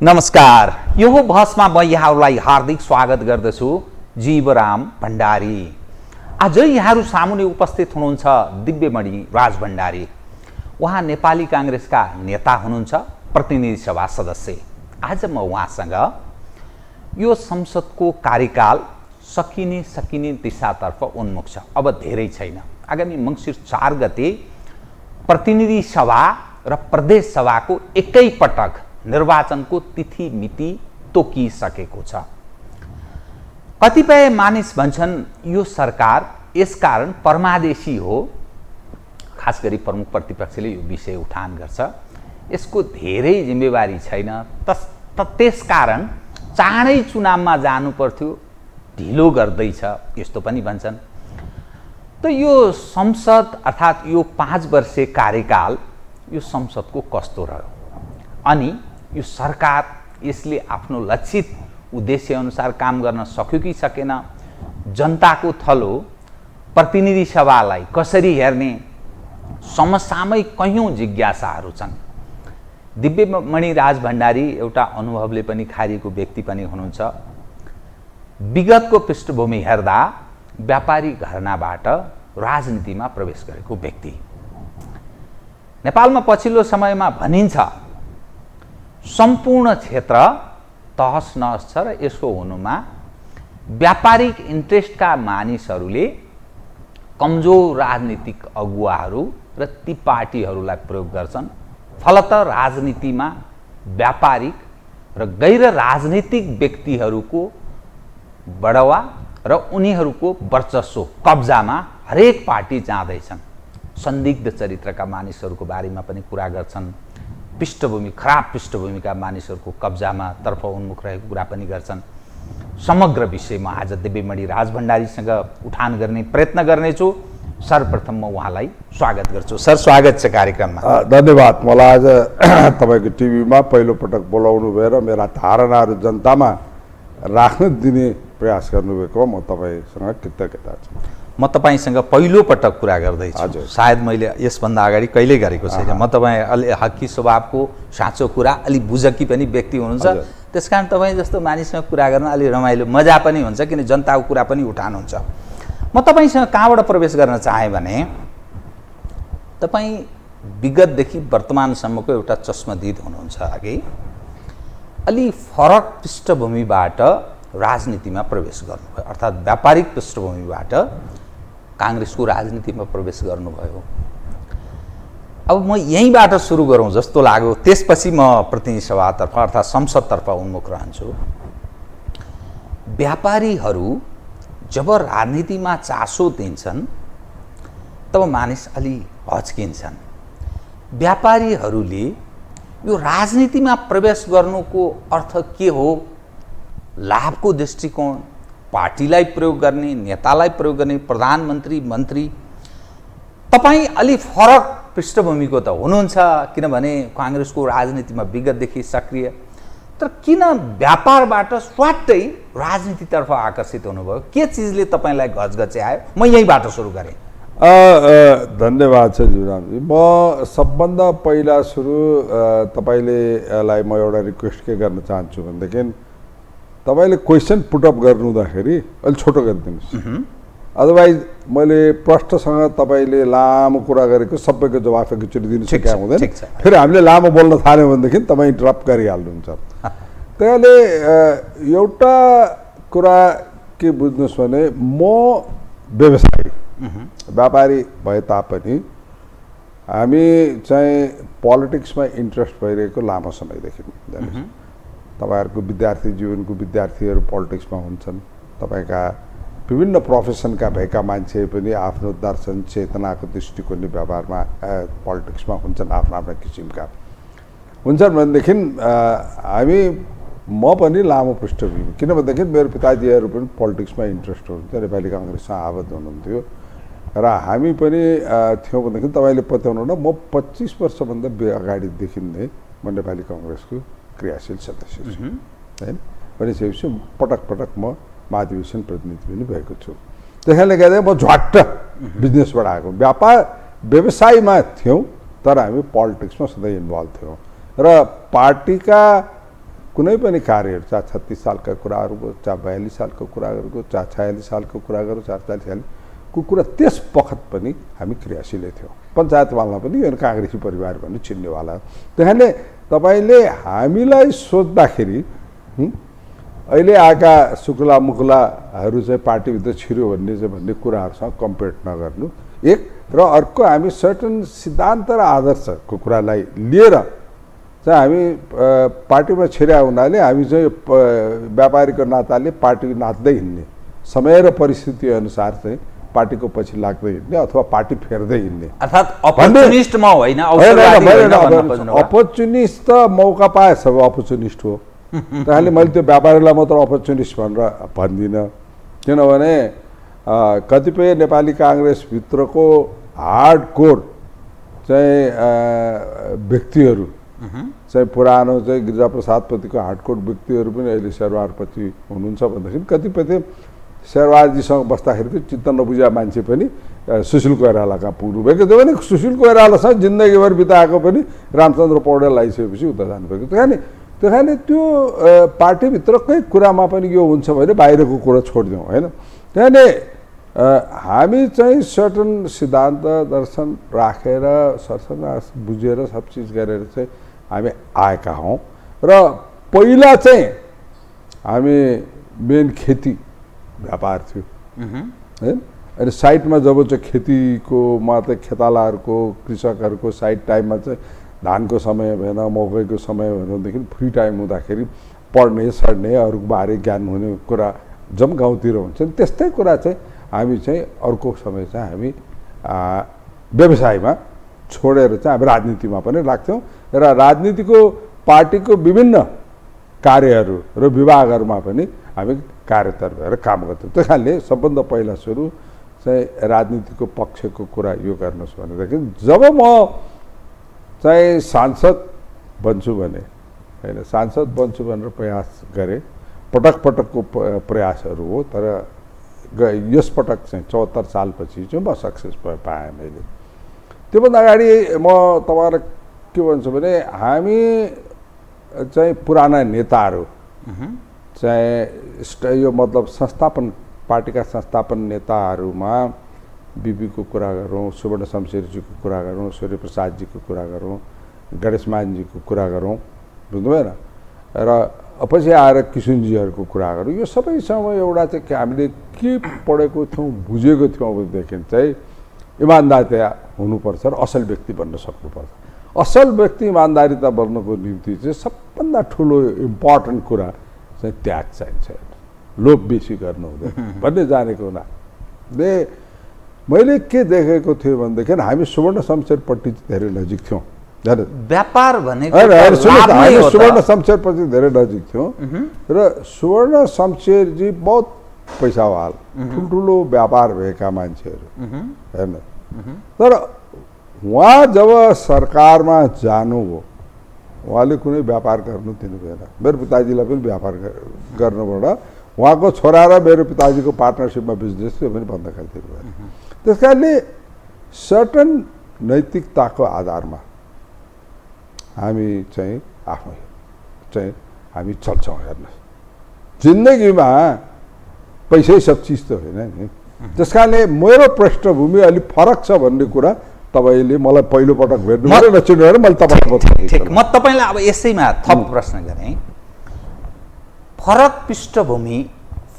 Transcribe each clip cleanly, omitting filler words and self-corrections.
नमस्कार। यो बहसमा म यहाँहरूलाई हार्दिक स्वागत गर्दछु। जीवराम भण्डारी। आज यहाँहरू सामुने उपस्थित हुनुहुन्छ दिव्यमणि राज भण्डारी। उहाँ नेपाली कांग्रेसका नेता हुनुहुन्छ, प्रतिनिधि सभा सदस्य। आज म उहाँसँग यो संसदको कार्यकाल सकिने दिशातर्फ उन्मुख छ। अब धेरै छैन। आगामी मङ्सिर 4 गते प्रतिनिधि सभा र प्रदेश सभाको एकै पटक निर्वाचनको तिथि मिति तोकिसकेको छ। कतिपय मानिस भन्छन् यो सरकार यसकारण परमादेशी हो। खास गरी प्रमुख प्रतिपक्षले यो विषय उठान गर्छ। यसको धेरै जिम्मेवारी छैन, त्यसकारण चाँडै चुनावमा जानु पर्थ्यो, ढिलो गर्दैछ, यस्तो पनि भन्छन्। त यो संसद अर्थात् यो 5 वर्षे कार्यकाल यो संसदको कस्तो रह्यो, अनि यो सरकार यसले आफ्नो लक्षित उद्देश्य अनुसार काम गर्न सक्यो कि सकेन, जनताको थलो प्रतिनिधि सभालाई कसरी हेर्ने, समसामयिक कैयौं जिज्ञासाहरू छन्। दिव्यमणि राज भण्डारी एउटा अनुभवले पनि खारिएको व्यक्ति पनि हुनुहुन्छ। विगतको पृष्ठभूमि हेर्दा व्यापारी घरानाबाट राजनीतिमा प्रवेश गरेको व्यक्ति। नेपालमा पछिल्लो समयमा भनिन्छ सम्पूर्ण क्षेत्र तहस नहस छ र यसो हुनुमा व्यापारिक इन्ट्रेस्टका मानिसहरूले कमजोर राजनीतिक अगुवाहरू र ती पार्टीहरूलाई प्रयोग गर्छन्। फलत राजनीतिमा व्यापारिक र गैर राजनीतिक व्यक्तिहरूको बढावा र उनीहरूको वर्चस्व कब्जामा हरेक पार्टी जाँदैछन्। संदिग्ध चरित्रका मानिसहरूको बारेमा पनि कुरा गर्छन्। खराब पृष्ठभूमिका मानिसहरूको कब्जामा तर्फ उन्मुख रहेको कुरा पनि गर्छन्। समग्र विषयमा आज दिव्यमणि राज भण्डारीसँग उठान गर्ने प्रयत्न गर्नेछु। सर्वप्रथम म उहाँलाई स्वागत गर्छु। सर, स्वागत छ कार्यक्रममा। धन्यवाद। मलाई आज तपाईको टिभीमा पहिलो पटक बोलाउनु भएर मेरा धारणाहरू जनतामा राख्न दिने प्रयास गर्नुभएको म तपाईसँग कृतज्ञता छु। म तपाईसँग पहिलो पटक कुरा गर्दैछु। सायद मैले यसभन्दा अगाडि कहिल्यै गरेको छैन। म तपाईँ अलि हक्की स्वभावको, साँचो कुरा, अलि बुझकी पनि व्यक्ति हुनुहुन्छ। त्यसकारण तपाईँ जस्तो मानिससँग कुरा गर्न अलि रमाइलो, मजा पनि हुन्छ, किन जनताको कुरा पनि उठानुहुन्छ। म तपाईसँग कहाँबाट प्रवेश गर्न चाहेँ भने, तपाईँ विगतदेखि वर्तमानसम्मको एउटा चस्मदीद हुनुहुन्छ। अघि अलि फरक पृष्ठभूमिबाट राजनीतिमा प्रवेश गर्नुभयो, अर्थात् व्यापारिक पृष्ठभूमिबाट काङ्ग्रेसको राजनीतिमा प्रवेश गर्नुभयो। अब म यहीँबाट सुरु गरौँ जस्तो लाग्यो, त्यसपछि म प्रतिनिधि सभातर्फ अर्थात् संसदतर्फ उन्मुख रहन्छु। व्यापारीहरू जब राजनीतिमा चासो दिन्छन् तब मानिस अलि हच्किन्छन्। व्यापारीहरूले यो राजनीतिमा प्रवेश गर्नुको अर्थ के हो, लाभको दृष्टिकोण, पार्टीलाई प्रयोग गर्ने, नेतालाई प्रयोग गर्ने, प्रधानमन्त्री, मन्त्री, तपाईँ अलि फरक पृष्ठभूमिको त हुनुहुन्छ, किनभने काङ्ग्रेसको राजनीतिमा विगतदेखि सक्रिय। तर किन व्यापारबाट स्वाट्टै राजनीतितर्फ आकर्षित हुनुभयो? के चिजले तपाईँलाई घचघच्यायो? म यहीँबाट सुरु गरेँ। धन्यवाद छ जुरामजी। म सबभन्दा पहिला सुरु तपाईँलाई म एउटा रिक्वेस्ट के गर्न चाहन्छु भनेदेखि, तपाईँले क्वेसन पुटअप गर्नुहुँदाखेरि अलिक छोटो गरिदिनुहोस्। अदरवाइज मैले प्रश्नसँग तपाईँले लामो कुरा गरेको सबैको जवाफ एकचोटि दिनु सकेका हुँदैन। फेरि हामीले लामो बोल्न थाल्यौँ भनेदेखि तपाईँ इन्टरप्ट गरिहाल्नुहुन्छ। त्यहाँले एउटा कुरा के बुझ्नुहोस् भने, म व्यवसायी व्यापारी भए तापनि हामी चाहिँ पोलिटिक्समा इन्ट्रेस्ट भइरहेको लामो समयदेखि। तपाईहरुको विद्यार्थी जीवनको विद्यार्थीहरू पोलिटिक्समा हुन्छन्। तपाईका विभिन्न प्रोफेसनका भएका मान्छे पनि आफ्नो दर्शन, चेतनाको दृष्टिकोणले व्यवहारमा पोलिटिक्समा हुन्छन्, आफ्ना आफ्ना किसिमका हुन्छन्। भनेदेखि म पनि लामो पृष्ठभूमि, किनभनेदेखि मेरो पिताजीहरू पनि पोलिटिक्समा इन्ट्रेस्ट हुनुहुन्थ्यो, नेपाली काङ्ग्रेसमा आबद्ध हुनुहुन्थ्यो र हामी पनि थियौँ। भनेदेखि तपाईँले पत्याउनु न, म 25 वर्षभन्दा अगाडिदेखि नै म नेपाली काङ्ग्रेसको क्रियाशील सदस्य छु हैन। भनिसकेपछि पटक पटक म महाधिवेशन प्रतिनिधि पनि भएको छु। त्यसैले गर्दा म झट्ट बिजनेसबाट आएको, व्यापार व्यवसायमा थियौँ, तर हामी पोलिटिक्समा सधैँ इन्भल्भ थियौँ र पार्टीका कुनै पनि कार्यहरू चाहे 36 सालका कुराहरूको, चाहे 42 सालको कुराहरूको, चाहे 46 सालको कुरा गरौँ, चाहे 40 सालको कुरा, त्यस बखत पनि हामी क्रियाशीलै थियौँ। पञ्चायतवालमा पनि यो काङ्ग्रेसी परिवार भन्ने चिन्नेवाला। त्यहाँले तपाईँले हामीलाई सोच्दाखेरि अहिले आएका सुकुला मुकुलाहरू चाहिँ पार्टीभित्र छिर्यो भन्ने कुराहरूसँग कम्पेयर नगर्नु, एक। र अर्को, हामी सर्टन सिद्धान्त र आदर्शको कुरालाई लिएर चाहिँ हामी पार्टीमा छिर्या हुनाले हामी चाहिँ व्यापारीको नाताले पार्टी नाच्दै हिँड्ने, समय र परिस्थिति अनुसार चाहिँ पार्टीको पछि लाग्दै हिँड्ने अथवा पार्टी फेर्दै हिँड्ने, अर्थात अपर्चुनिस्ट म होइन, अपर्चुनिस्ट त मौका पाए सब अपर्चुनिस्ट हो। त्यसैले मैले त्यो व्यापारीलाई मात्र अपर्चुनिस्ट भनेर भन्दिनँ, किनभने कतिपय नेपाली काङ्ग्रेसभित्रको हार्ड कोर चाहिँ व्यक्तिहरू चाहिँ पुरानो चाहिँ गिरिजाप्रसादपतिको हार्डकोर व्यक्तिहरू पनि अहिले शेरबहादुरपछि हुनुहुन्छ भन्दाखेरि कतिपय शेरबहादुरजीसँग बस्दाखेरि चाहिँ चित्त नबुझा मान्छे पनि सुशील कोइरालाका पुग्नुभएको थियो भने सुशील कोइरालासँग जिन्दगीभर बिताएको पनि रामचन्द्र पौडेल आइसकेपछि उता जानुभएको। त्यहाँदेखि त्यो पार्टीभित्रकै कुरामा पनि यो हुन्छ भने बाहिरको कुरा छोडिदिउँ होइन। त्यहाँदेखि हामी चाहिँ सर्टन सिद्धान्त दर्शन राखेर सरसल्लाह बुझेर सब चिज गरेर चाहिँ हामी आएका हौँ। र पहिला चाहिँ हामी मेन खेती व्यापार थियो है। अनि साइडमा जब चाहिँ खेतीकोमा चाहिँ खेतालाहरूको कृषकहरूको साइड टाइममा चाहिँ धानको समय भएन, मकैको समय भनेदेखि फ्री टाइम हुँदाखेरि पढ्ने सड्ने अरूबारे ज्ञान हुने कुरा जब गाउँतिर हुन्छ नि, त्यस्तै कुरा चाहिँ हामी चाहिँ अर्को समय चाहिँ हामी व्यवसायमा छोडेर चाहिँ हामी राजनीतिमा पनि लाग्थ्यौँ र राजनीतिको पार्टीको विभिन्न कार्यहरू र विभागहरूमा पनि हामी कार्यतर भएर काम गर्थ्यौँ। त्यस कारणले सबभन्दा पहिला सुरु चाहिँ राजनीतिको पक्षको कुरा यो गर्नुहोस् भनेदेखि जब म चाहिँ सांसद बन्छु भने होइन, सांसद बन्छु भनेर प्रयास गरेँ, पटक पटकको प्रयासहरू हो, तर यस पटक चाहिँ 74 सालपछि चाहिँ म सक्सेस पाएँ मैले। त्योभन्दा अगाडि म तपाईँलाई के भन्छु भने हामी चाहिँ पुराना नेताहरू चाहिँ यो मतलब संस्थापन पार्टीका संस्थापन नेताहरूमा बीपीको कुरा गरौँ, सुवर्ण शमशेरजीको कुरा गरौँ, सूर्य प्रसादजीको कुरा गरौँ, गणेशमानजीको कुरा गरौँ, बुझ्नुभएन, र पछि आएर किशुनजीहरूको कुरा गरौँ, यो सबैसँग एउटा चाहिँ हामीले के पढेको थियौँ बुझेको थियौँ भनेदेखि चाहिँ इमान्दारिता हुनुपर्छ र असल व्यक्ति बन्न सक्नुपर्छ। असल व्यक्ति इमान्दारिता बन्नको निम्ति चाहिँ सबभन्दा ठुलो इम्पोर्टेन्ट कुरा चाहिँ त्याग चाहिन्छ, लोभ बेसी गर्नु हुँदैन भन्ने जानेको हुनाले मैले के देखेको थियो भनेदेखि हामी सुवर्ण शमशेरपट्टि धेरै नजिक थियौँ। व्यापार भनेको हामी सुवर्ण शमशेरपट्टि धेरै नजिक थियौँ र सुवर्ण शमशेरजी बहुत पैसावाल ठुल्ठुलो व्यापार भएका मान्छेहरू हेर्नु। तर उहाँ जब सरकारमा जानुभयो उहाँले कुनै व्यापार गर्नु दिनु भएन। मेरो पिताजीलाई पनि व्यापार गर्नुबाट उहाँको छोरा र मेरो पिताजीको पार्टनरसिपमा बिजनेस थियो पनि बन्द गरिदिनु भएन। त्यस कारणले सर्टन नैतिकताको आधारमा हामी चाहिँ आफै चाहिँ हामी चल्छौँ। हेर्नुहोस्, जिन्दगीमा पैसै सब चिज त होइन नि। त्यस कारणले मेरो पृष्ठभूमि अलिक फरक छ भन्ने कुरा तपाईँले मलाई पहिलोपटक भेट्नु नचिनेर मैले तपाईँलाई म तपाईँलाई अब यसैमा थप प्रश्न गरेँ। फरक पृष्ठभूमि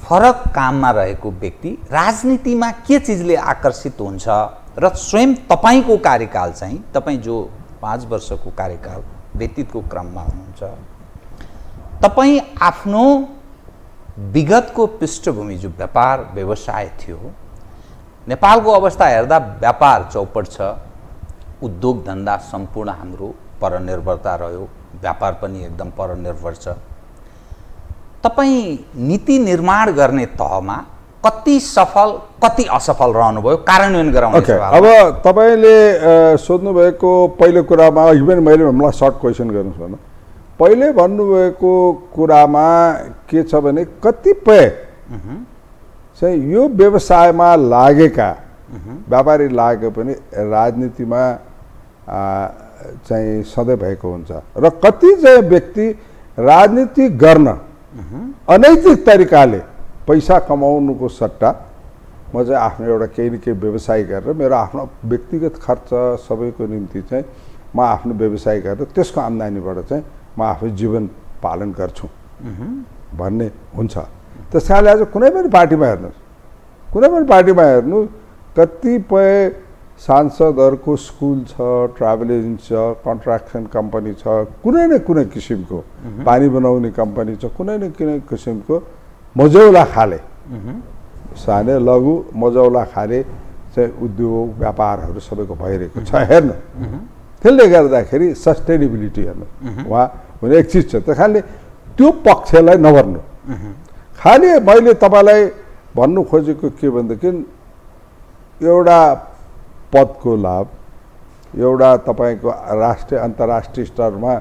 फरक काममा रहेको व्यक्ति राजनीतिमा के चिजले आकर्षित हुन्छ र स्वयं तपाईँको कार्यकाल चाहिँ तपाईँ जो 5 वर्षको कार्यकाल व्यतीतको क्रममा हुनुहुन्छ, तपाईँ आफ्नो विगतको पृष्ठभूमि जो व्यापार व्यवसाय थियो, नेपालको अवस्था हेर्दा व्यापार चौपट छ, उद्योग धन्दा सम्पूर्ण हाम्रो परनिर्भरता रह्यो, व्यापार पनि एकदम परनिर्भर छ। तपाईँ नीति निर्माण गर्ने तहमा कति सफल कति असफल रहनुभयो कार्यान्वयन गराउने सवाल। अब तपाईँले सोध्नुभएको पहिलो कुरामा इभन मैले हामीलाई सर्ट क्वेसन गर्नुहोस् भन। पहिले भन्नुभएको कुरामा के छ भने कतिपय चाहिँ यो व्यवसायमा लागेका व्यापारी लागे पनि राजनीतिमा चाहिँ सधैँ भएको हुन्छ र कति चाहिँ व्यक्ति राजनीति गर्न अनैतिक तरिकाले पैसा कमाउनुको सट्टा म चाहिँ आफ्नो एउटा केही न केही व्यवसाय गरेर मेरो आफ्नो व्यक्तिगत खर्च सबैको निम्ति चाहिँ म आफ्नो व्यवसाय गरेर त्यसको आम्दानीबाट चाहिँ म आफै जीवन पालन गर्छु भन्ने हुन्छ। त्यस कारणले आज कुनै पनि पार्टीमा हेर्नुहोस्, कुनै पनि पार्टीमा हेर्नु कतिपय सांसदहरूको स्कुल छ, ट्राभल एजेन्सी छ, कन्स्ट्रक्सन कम्पनी छ, कुनै न कुनै किसिमको पानी बनाउने कम्पनी छ, कुनै न कुनै किसिमको मजौला खाले सानो लघु मजौला खाले चाहिँ उद्योग व्यापारहरू सबैको भइरहेको छ। हेर्नु त्यसले गर्दाखेरि सस्टेनेबिलिटी हेर्नु उहाँ हुने एक चिज छ। त्यस कारणले त्यो पक्षलाई नभर्नु। खालि मैले तपाईँलाई भन्नु खोजेको के भनेदेखि एउटा पदको लाभ, एउटा तपाईँको राष्ट्रिय अन्तर्राष्ट्रिय स्तरमा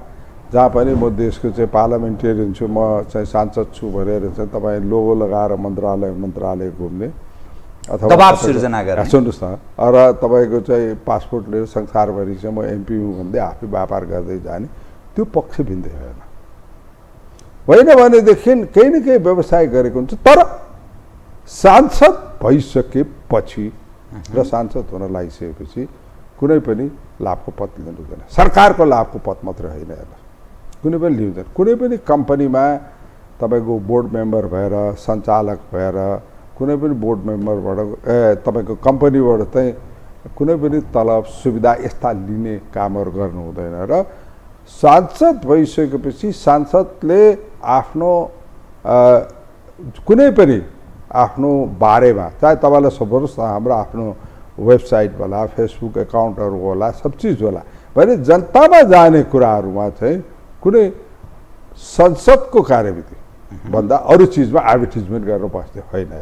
जहाँ पनि म देशको चाहिँ पार्लियामेन्टेरियन छु, म चाहिँ सांसद छु भनेर चाहिँ तपाईँ लोगो लगाएर मन्त्रालय घुम्ने अथवा दबाब सिर्जना गर्ने, सुन्नुहोस् न, र तपाईँको चाहिँ पासपोर्ट लिएर संसारभरि चाहिँ म एमपी हुँ भन्दै आफै व्यापार गर्दै जाने, त्यो पक्ष भिन्दै होइन भनेदेखि केही न केही व्यवसाय गरेको हुन्छ। तर सांसद भइसकेपछि र सांसद हुन लागिसकेपछि कुनै पनि लाभको पद लिनु हुँदैन। सरकारको लाभको पद मात्रै होइन, हेर्नु कुनै पनि लिँदैन। कुनै पनि कम्पनीमा तपाईँको बोर्ड मेम्बर भएर, सञ्चालक भएर, कुनै पनि बोर्ड मेम्बरबाट तपाईँको कम्पनीबाट चाहिँ कुनै पनि तलब सुविधा यस्ता लिने कामहरू गर्नु हुँदैन। र सांसद भइसकेपछि सांसदले आफ्नो कुनै पनि आफ्नो बारेमा, चाहे तपाईँलाई सोध्नुहोस् न, हाम्रो आफ्नो वेबसाइट होला, फेसबुक एकाउन्टहरू होला, सब चिज होला भने जनतामा जाने कुराहरूमा चाहिँ कुनै संसदको कार्यविधि भन्दा अरू चिजमा एडभर्टिजमेन्ट गरेर बस्ने होइन।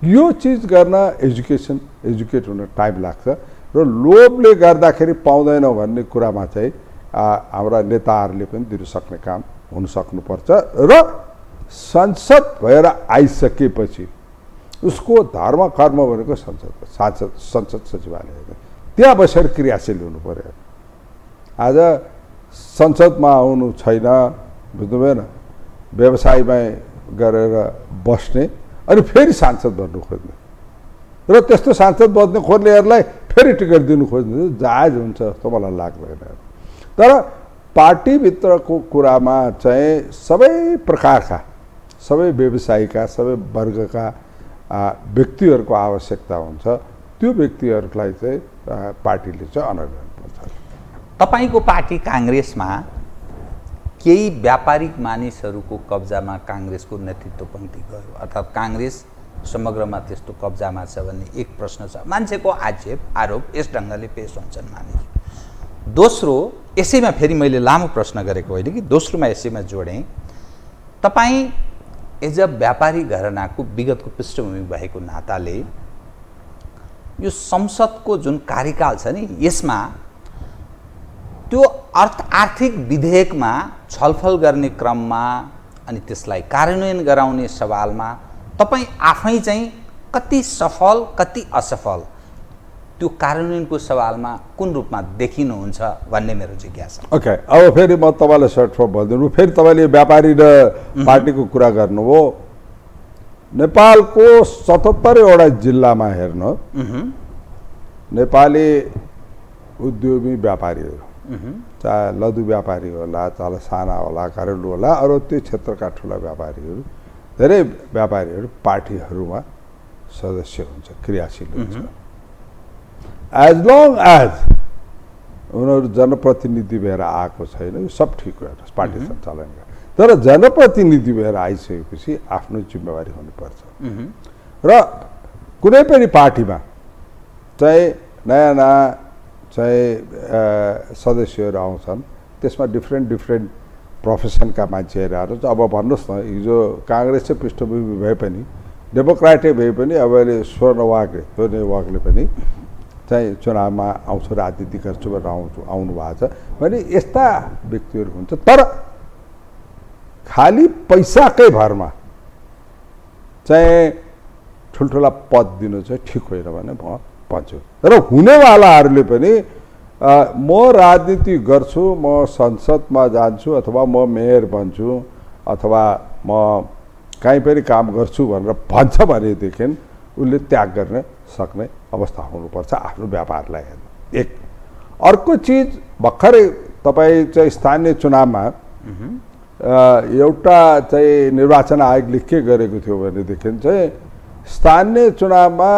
यो चिज गर्न एजुकेट हुन टाइम लाग्छ र लोभले गर्दाखेरि पाउँदैनौँ भन्ने कुरामा चाहिँ हाम्रा नेताहरूले पनि दिनु सक्ने काम हुन सक्नुपर्छ। र संसद भएर आइसकेपछि उसको धर्म कर्म भनेको संसद सचिवालय त्यहाँ बसेर क्रियाशील हुनु पर्यो। आज संसदमा आउनु छैन, बुझ्नु भएन, व्यवसायमा गरेर बस्ने अनि फेरि सांसद बन्नु खोज्ने र त्यस्तो सांसद बन्नु खोज्नेहरूलाई फेरि टिकट दिनु खोज्ने जायज हुन्छ जस्तो मलाई लाग्दैन। तर पार्टीभित्रको कुरामा चाहिँ सबै प्रकारका, सबै व्यवसायीका, सबै वर्गका व्यक्तिहरूको आवश्यकता हुन्छ। त्यो व्यक्तिहरूलाई चाहिँ पार्टीले चाहिँ अनर गर्नुपर्छ। तपाईँको पार्टी काङ्ग्रेसमा केही व्यापारिक मानिसहरूको कब्जामा काङ्ग्रेसको नेतृत्व पङ्क्ति गयो, अर्थात् काङ्ग्रेस समग्रमा त्यस्तो कब्जामा छ भन्ने एक प्रश्न छ। मान्छेको आरोप यस ढङ्गले पेश हुन्छन् मानिस। दोस्रो, यसैमा फेरि मैले लामो प्रश्न गरेको होइन कि दोस्रोमा यसैमा जोडेँ, तपाईँ एज अ व्यापारी घरानाको विगतको पृष्ठभूमि भएको नाताले यो संसदको जुन कार्यकाल छ नि, यसमा त्यो आर्थिक विधेयकमा छलफल गर्ने क्रममा अनि त्यसलाई कार्यान्वयन गराउने सवालमा तपाईँ आफै चाहिँ कति सफल कति असफल त्यो कार्यान्वयनको सवालमा कुन रूपमा देखिनुहुन्छ भन्ने मेरो जिज्ञासा। ओके, अब फेरि म तपाईँलाई सर्टफर्म भनिदिनु। फेरि तपाईँले व्यापारी र पार्टीको कुरा गर्नुभयो। नेपालको 77वटा जिल्लामा हेर्नु नेपाली उद्योगी व्यापारीहरू, चाहे लघु व्यापारी होला, चाहे साना होला, घरेलु होला, अरू त्यो क्षेत्रका ठुला व्यापारीहरू, धेरै व्यापारीहरू पार्टीहरूमा सदस्य हुन्छ, क्रियाशील हुन्छ। एज लङ एज उनीहरू जनप्रतिनिधि भएर आएको छैन, यो सब ठिक हेर्नुहोस्, पार्टी सञ्चालन गर्छ। तर जनप्रतिनिधि भएर आइसकेपछि आफ्नो जिम्मेवारी हुनुपर्छ। र कुनै पनि पार्टीमा चाहिँ नयाँ चाहिँ सदस्यहरू आउँछन्, त्यसमा डिफ्रेन्ट प्रोफेसनका मान्छेहरू आएर अब भन्नुहोस् न, हिजो काङ्ग्रेसै पृष्ठभूमि भए पनि, डेमोक्रेटै भए पनि, अब अहिले स्वर्ण वागले पनि चाहिँ चुनावमा आउँछु, राजनीति गर्छु भनेर आउनु भएको छ भने यस्ता व्यक्तिहरू हुन्छ। तर खालि पैसाकै भरमा चाहिँ ठुल्ठुला पद दिनु चाहिँ ठिक होइन भने म भन्छु। र हुनेवालाहरूले पनि म राजनीति गर्छु, म संसदमा जान्छु अथवा म मेयर बन्छु अथवा म कहीँ पनि काम गर्छु भनेर भन्छ भनेदेखि उसले त्याग गर्न सक्ने अवस्था हुनुपर्छ आफ्नो व्यापारलाई हेर्नु। एक अर्को चिज भर्खरै तपाईँ चाहिँ स्थानीय चुनावमा एउटा चाहिँ निर्वाचन आयोगले के गरेको थियो भनेदेखि चाहिँ स्थानीय चुनावमा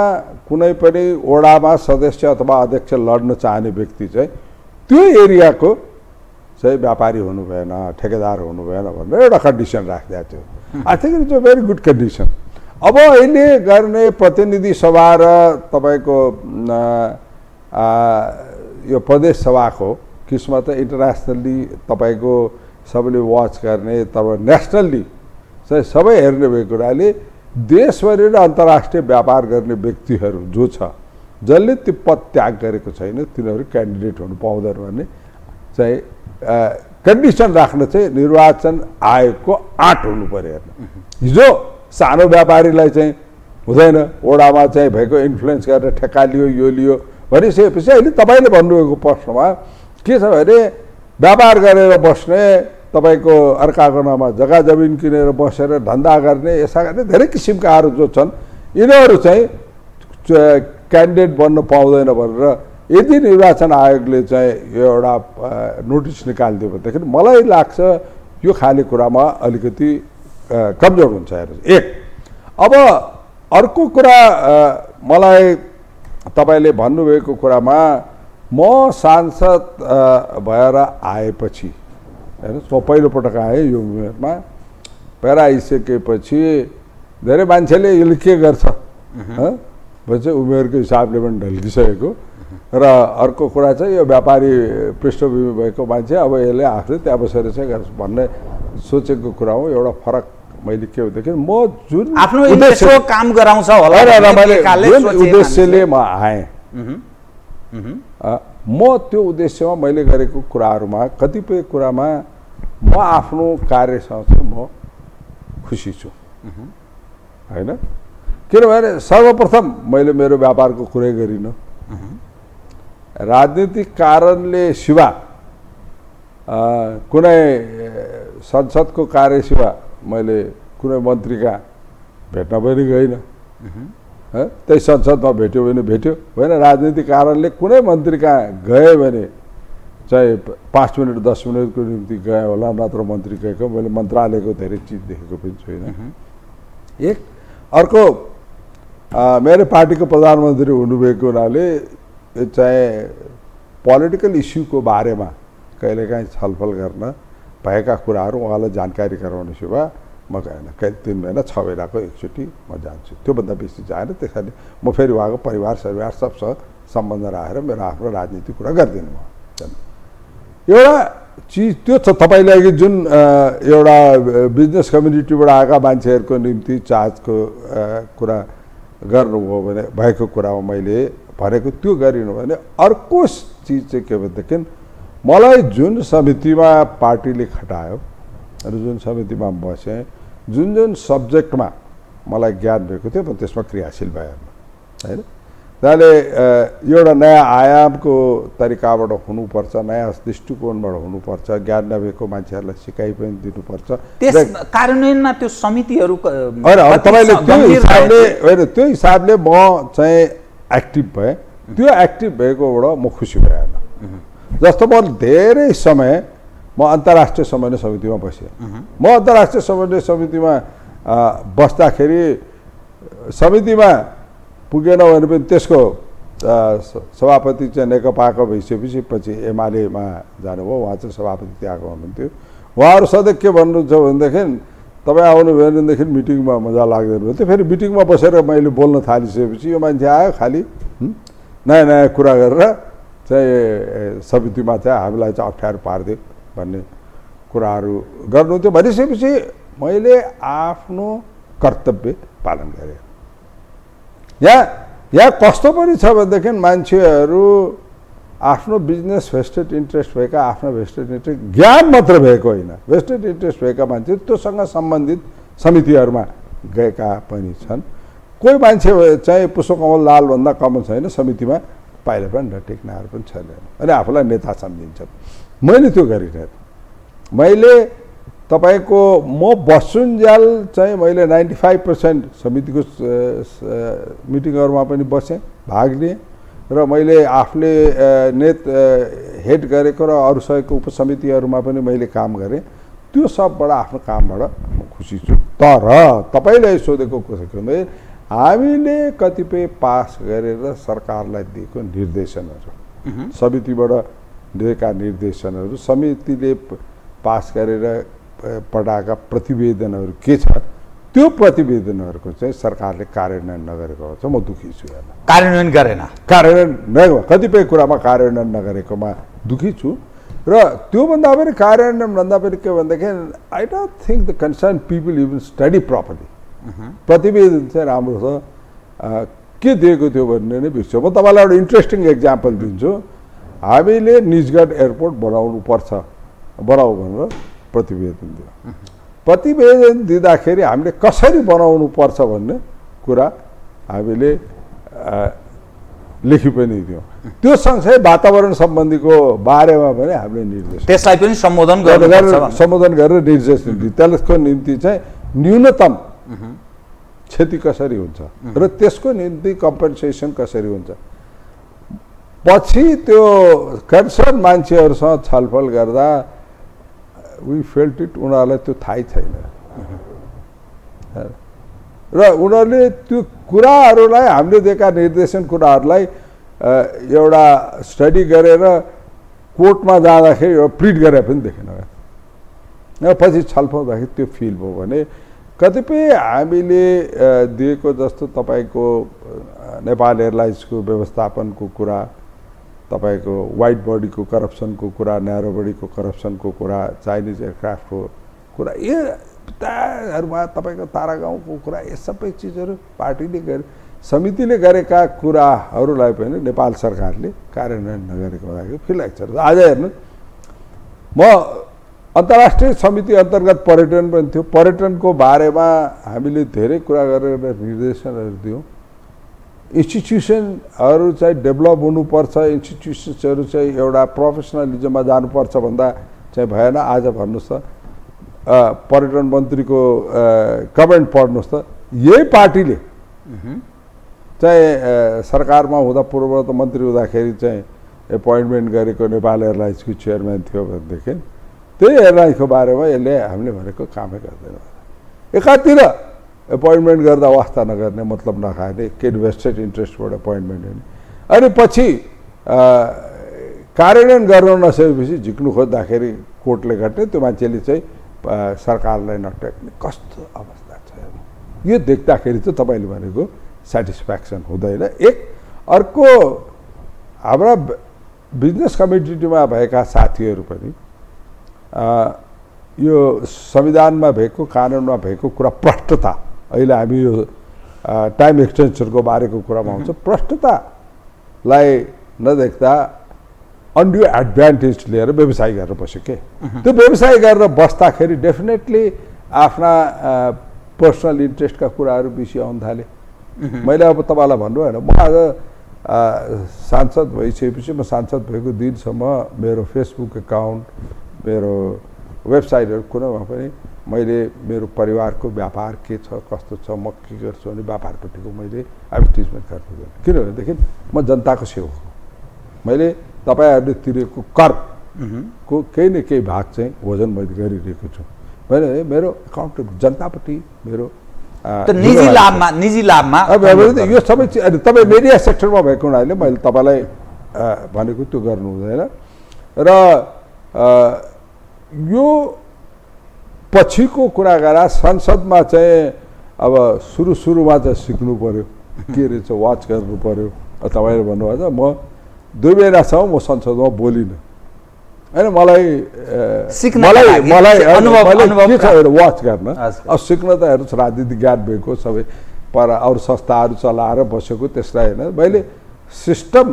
कुनै पनि वडामा सदस्य अथवा अध्यक्ष लड्न चाहने व्यक्ति चाहिँ त्यो एरियाको चाहिँ व्यापारी हुनु भएन, ठेकेदार हुनु भएन भनेर एउटा कन्डिसन राखिदिएको थियो। I think it's a very good condition. अब अहिले गर्ने प्रतिनिधि सभा र तपाईँको यो प्रदेश सभाको किस्मत इन्टरनेसनल्ली तपाईँको सबैले वाच गर्ने तपाईँ नेसनल्ली चाहिँ सबै हेर्ने भएको हुनाले देशभरि र अन्तर्राष्ट्रिय व्यापार गर्ने व्यक्तिहरू जो छ जसले त्यो पद त्याग गरेको छैन तिनीहरू क्यान्डिडेट हुनु पाउँदैन भन्ने चाहिँ कन्डिसन राख्न चाहिँ निर्वाचन आयोगको आँट हुनु पर्यो। हेर्नु हिजो सानो व्यापारीलाई चाहिँ हुँदैन, वडामा चाहिँ भएको इन्फ्लुएन्स गरेर ठेक्का लियो यो लियो भनिसकेपछि अहिले तपाईँले भन्नुभएको प्रश्नमा के छ भने व्यापार गरेर बस्ने, तपाईँको अर्काको नाममा जग्गा जमिन किनेर बसेर धन्दा गर्ने, यसा गर्ने धेरै किसिमकाहरू जो छन् यिनीहरू चाहिँ क्यान्डिडेट बन्न पाउँदैन भनेर यदि निर्वाचन आयोगले चाहिँ यो एउटा नोटिस निकालिदियो भनेदेखि मलाई लाग्छ यो खाने कुरामा अलिकति कमजोर हुन्छ। हेर्नुहोस्, एक अब अर्को कुरा मलाई तपाईँले भन्नुभएको कुरामा म सांसद भएर आएपछि हेर्नुहोस् म पहिलोपटक आएँ यो उमेरमा, भएर आइसकेपछि धेरै मान्छेले यसले के गर्छ भन्छ उमेरको हिसाबले पनि ढल्किसकेको र अर्को कुरा चाहिँ यो व्यापारी पृष्ठभूमि भएको मान्छे अब यसले आफूले त्यहाँ बसेर चाहिँ गर्छ भन्ने सोचेको कुरा हो। एउटा फरक मैले के भनेदेखि म जुन आफ्नो उद्देश्य काम गराउँछ होला जुन उद्देश्यले म आएँ म त्यो उद्देश्यमा मैले गरेको कुराहरूमा कतिपय कुरामा म आफ्नो कार्यसँग चाहिँ म खुसी छु होइन। किनभने सर्वप्रथम मैले मेरो व्यापारको कुरै गरिनँ, राजनीतिक कारणले सिवा कुनै संसदको कार्य सिवा मैले कुनै मन्त्रीका भेट्न पनि गइनँ। त्यही संसदमा भेट्यो भने भेट्यो, होइन राजनीतिक कारणले कुनै मन्त्री कहाँ गए भने चाहिँ 5 मिनट 10 मिनटको निम्ति गए होला, नत्र मन्त्री गएको मैले मन्त्रालयको धेरै चिज देखेको पनि छुइनँ। एक अर्को मेरो पार्टीको प्रधानमन्त्री हुनुभएको हुनाले चाहिँ पोलिटिकल इस्युको बारेमा कहिलेकाहीँ छलफल गर्न भएका कुराहरू उहाँलाई जानकारी गराउने सेवा म गएन। कहिले 3 महिना 6 महिनाको एकचोटि म जान्छु, त्योभन्दा बेसी जाएन। त्यसैले म फेरि उहाँको परिवार सबसँग सम्बन्ध राखेर मेरो आफ्नो राजनीतिक कुरा गर्दिनँ। म एउटा चिज त्यो छ तपाईँले अघि जुन एउटा बिजनेस कम्युनिटीबाट आएका मान्छेहरूको निम्ति चार्जको कुरा गर्नुभयो भने भएको कुरामा मैले भनेको त्यो गरिनु भने अर्को चिज चाहिँ के भनेदेखि मलाई जुन समितिमा पार्टीले खटायो र जुन समितिमा बसेँ, जुन जुन सब्जेक्टमा मलाई ज्ञान भएको थियो म त्यसमा क्रियाशील भएँ होइन। त्यसले एउटा नयाँ आयामको तरिकाबाट हुनुपर्छ, नयाँ दृष्टिकोणबाट हुनुपर्छ, ज्ञान नभएको मान्छेहरूलाई सिकाइ पनि दिनुपर्छ। त्यस कार्यान्वयनमा त्यो समितिहरू तपाईँले त्यो हिसाबले होइन, त्यो हिसाबले म चाहिँ एक्टिभ भएँ। त्यो एक्टिभ भएकोबाट म खुसी भएन। जस्तो म धेरै समय म अन्तर्राष्ट्रिय समन्वय समितिमा बसेँ। म अन्तर्राष्ट्रिय समन्वय समितिमा बस्दाखेरि समितिमा पुगेन भने पनि त्यसको सभापति चाहिँ नेकपाको भइसकेपछि पछि एमालेमा जानुभयो, उहाँ चाहिँ सभापति त्यहाँको हुनुहुन्थ्यो। उहाँहरू सधैँ के भन्नुहुन्छ भनेदेखि तपाईँ आउनुभयो भनेदेखि मिटिङमा मजा लाग्दैन थियो। फेरि मिटिङमा बसेर मैले बोल्न थालिसकेपछि यो मान्छे आयो खालि नयाँ नयाँ कुरा गरेर चाहिँ समितिमा चाहिँ हामीलाई चाहिँ अप्ठ्यारो पारिदियो भन्ने कुराहरू गर्नुहुन्थ्यो। भनिसकेपछि मैले आफ्नो कर्तव्य पालन गरेँ। यहाँ कस्तो पनि छ भनेदेखि मान्छेहरू आफ्नो बिजनेस भेस्टेड इन्ट्रेस्ट भएका, आफ्नो भेस्टेड इन्ट्रेस्ट ज्ञान मात्र भएको होइन, भेस्टेड इन्ट्रेस्ट भएका मान्छे त्योसँग सम्बन्धित समितिहरूमा गएका पनि छन्। कोही मान्छे चाहिँ पुष्पकमल दाहालभन्दा कम छैन समितिमा पाइला पनि टेक्नाहरू पनि छैन अनि आफूलाई नेता सम्झिन्छन्। मैले त्यो गरिरहेँ। मैले तपाईँको म बसुन्जेल चाहिँ मैले 95% समितिको मिटिङहरूमा पनि बसेँ, भाग लिएँ र मैले आफूले हेड गरेको र अरू सहयोगको उपसमितिहरूमा पनि मैले काम गरेँ। त्यो सबबाट आफ्नो कामबाट म खुसी छु। तर तपाईँले सोधेको कुरा के भन्दा हामीले कतिपय पास गरेर सरकारलाई दिएको निर्देशनहरू, समितिबाट दिएका निर्देशनहरू, समितिले पास गरेर पठाएका प्रतिवेदनहरू के छ, त्यो प्रतिवेदनहरूको चाहिँ सरकारले कार्यान्वयन नगरेको छ। म दुखी छु। कार्यान्वयन गरेन कतिपय कुरामा कार्यान्वयन नगरेकोमा दुखी छु। र त्योभन्दा पनि कार्यान्वयन भन्दा पनि के भन्दाखेरि I don't think the concern people even study properly. प्रतिवेदन चाहिँ राम्रो छ, के दिएको थियो भन्ने नै बिर्स्यो। म तपाईँलाई एउटा इन्ट्रेस्टिङ एक्जाम्पल दिन्छु। हामीले निजगढ एयरपोर्ट बनाउनु भनेर प्रतिवेदन दियो। प्रतिवेदन दिँदाखेरि हामीले कसरी बनाउनु पर्छ भन्ने कुरा हामीले लेखी पनि दियौँ। त्यो सँगसँगै वातावरण सम्बन्धीको बारेमा पनि हामीले निर्देश, त्यसलाई पनि सम्बोधन गरेर निर्देश दियो। त्यसको निम्ति चाहिँ न्यूनतम क्षति कसरी हुन्छ र त्यसको निम्ति कम्पेन्सेसन कसरी हुन्छ। पछि त्यो कन्सर्न मान्छेहरूसँग छलफल गर्दा वी फेल्ट इट, उनीहरूलाई त्यो थाहै छैन र उनीहरूले त्यो कुराहरूलाई हामीले दिएका निर्देशन कुराहरूलाई एउटा स्टडी गरेर कोर्टमा जाँदाखेरि एउटा प्रिन्ट गरेर पनि देखेन। पछि छलफल हुँदाखेरि त्यो फिल भयो भने कतिपय हामीले दिएको जस्तो तपाईँको नेपाल एयरलाइन्सको व्यवस्थापनको कुरा, तपाईँको वाइड बडीको करप्सनको कुरा, न्यारो बडीको करप्सनको कुरा, चाइनिज एयरक्राफ्टको कुरा, यताहरूमा तपाईँको तारागाउँको कुरा, यो सबै चिजहरू पार्टीले गरे, समितिले गरेका कुराहरूलाई पनि नेपाल सरकारले कार्यान्वयन नगरेको हुँदाखेरि फिल लाग्छ। आज हेर्नु, म अन्तर्राष्ट्रिय समिति अन्तर्गत पर्यटन पनि थियो। पर्यटनको बारेमा हामीले धेरै कुरा गरेर निर्देशनहरू दियौँ। इन्स्टिट्युसनहरू चाहिँ डेभलप हुनुपर्छ, इन्स्टिट्युसन्सहरू चाहिँ एउटा प्रोफेसनलिजममा जानुपर्छ भन्दा चाहिँ भएन। आज भन्नुहोस् त पर्यटन मन्त्रीको कमेन्ट पढ्नुहोस् त, यही पार्टीले चाहिँ सरकारमा हुँदा पूर्वत मन्त्री हुँदाखेरि चाहिँ एपोइन्टमेन्ट गरेको नेपाल एयरलाइन्सको चेयरम्यान थियो भनेदेखि त्यही एयरलाइन्सको बारेमा यसले हामीले भनेको कामै गर्दैन। एकातिर एपोइन्टमेन्ट गर्दा वास्ता नगर्ने, मतलब नखाने, केही भेस्टेड इन्ट्रेस्टबाट एपोइन्टमेन्ट हुने, अनि पछि कार्यान्वयन गर्न नसकेपछि झिक्नु खोज्दाखेरि कोर्टले घट्ने, त्यो मान्छेले चाहिँ सरकारलाई नटेक्ने, कस्तो अवस्था छ। यो देख्दाखेरि चाहिँ तपाईँले भनेको सेटिस्फ्याक्सन हुँदैन। एक अर्को हाम्रा बिजनेस कम्युनिटीमा भएका साथीहरू पनि यो संविधानमा भएको, कानुनमा भएको कुरा प्रष्टता, अहिले हामी यो टाइम एक्सटेन्सनको बारेको कुरामा आउँछ, प्रष्टतालाई नदेख्दा अन्ड्यू एडभान्टेज लिएर व्यवसाय गरेर बस्यो के। त्यो व्यवसाय गरेर बस्दाखेरि डेफिनेटली आफ्ना पर्सनल इन्ट्रेस्टका कुराहरू बेसी आउन थाले। मैले अब तपाईँलाई भन्नु होइन, म आज सांसद भइसकेपछि, म सांसद भएको दिनसम्म मेरो फेसबुक एकाउन्ट, मेरो वेबसाइटहरू कुरामा पनि मैले मेरो परिवारको व्यापार के छ, कस्तो छ, म के गर्छु भने व्यापारपट्टिको मैले एडभर्टिजमेन्ट गर्नु। किनभनेदेखि म जनताको सेवक हो। मैले तपाईँहरूले तिरेको करको केही न केही भाग चाहिँ वजन मैले गरिरहेको छु। मैले मेरो एकाउन्ट जनतापट्टि मेरो निजी लाभमा यो सबै चिज। अनि तपाईँ मिडिया सेक्टरमा भएको हुनाले मैले तपाईँलाई भनेको त्यो गर्नु हुँदैन। र यो पछिको कुरा गर्दा संसदमा चाहिँ अब सुरुमा चाहिँ सिक्नु पऱ्यो, के रहेछ वाच गर्नु पऱ्यो। तपाईँले भन्नुभएको छ, म 2 महिनासम्म म संसदमा बोलिनँ होइन, मलाई के छ वाच गर्न। अब सिक्न त हेर्नुहोस्, राजनीतिक ज्ञान भएको सबै पर अरू संस्थाहरू चलाएर बसेको, त्यसलाई होइन, मैले सिस्टम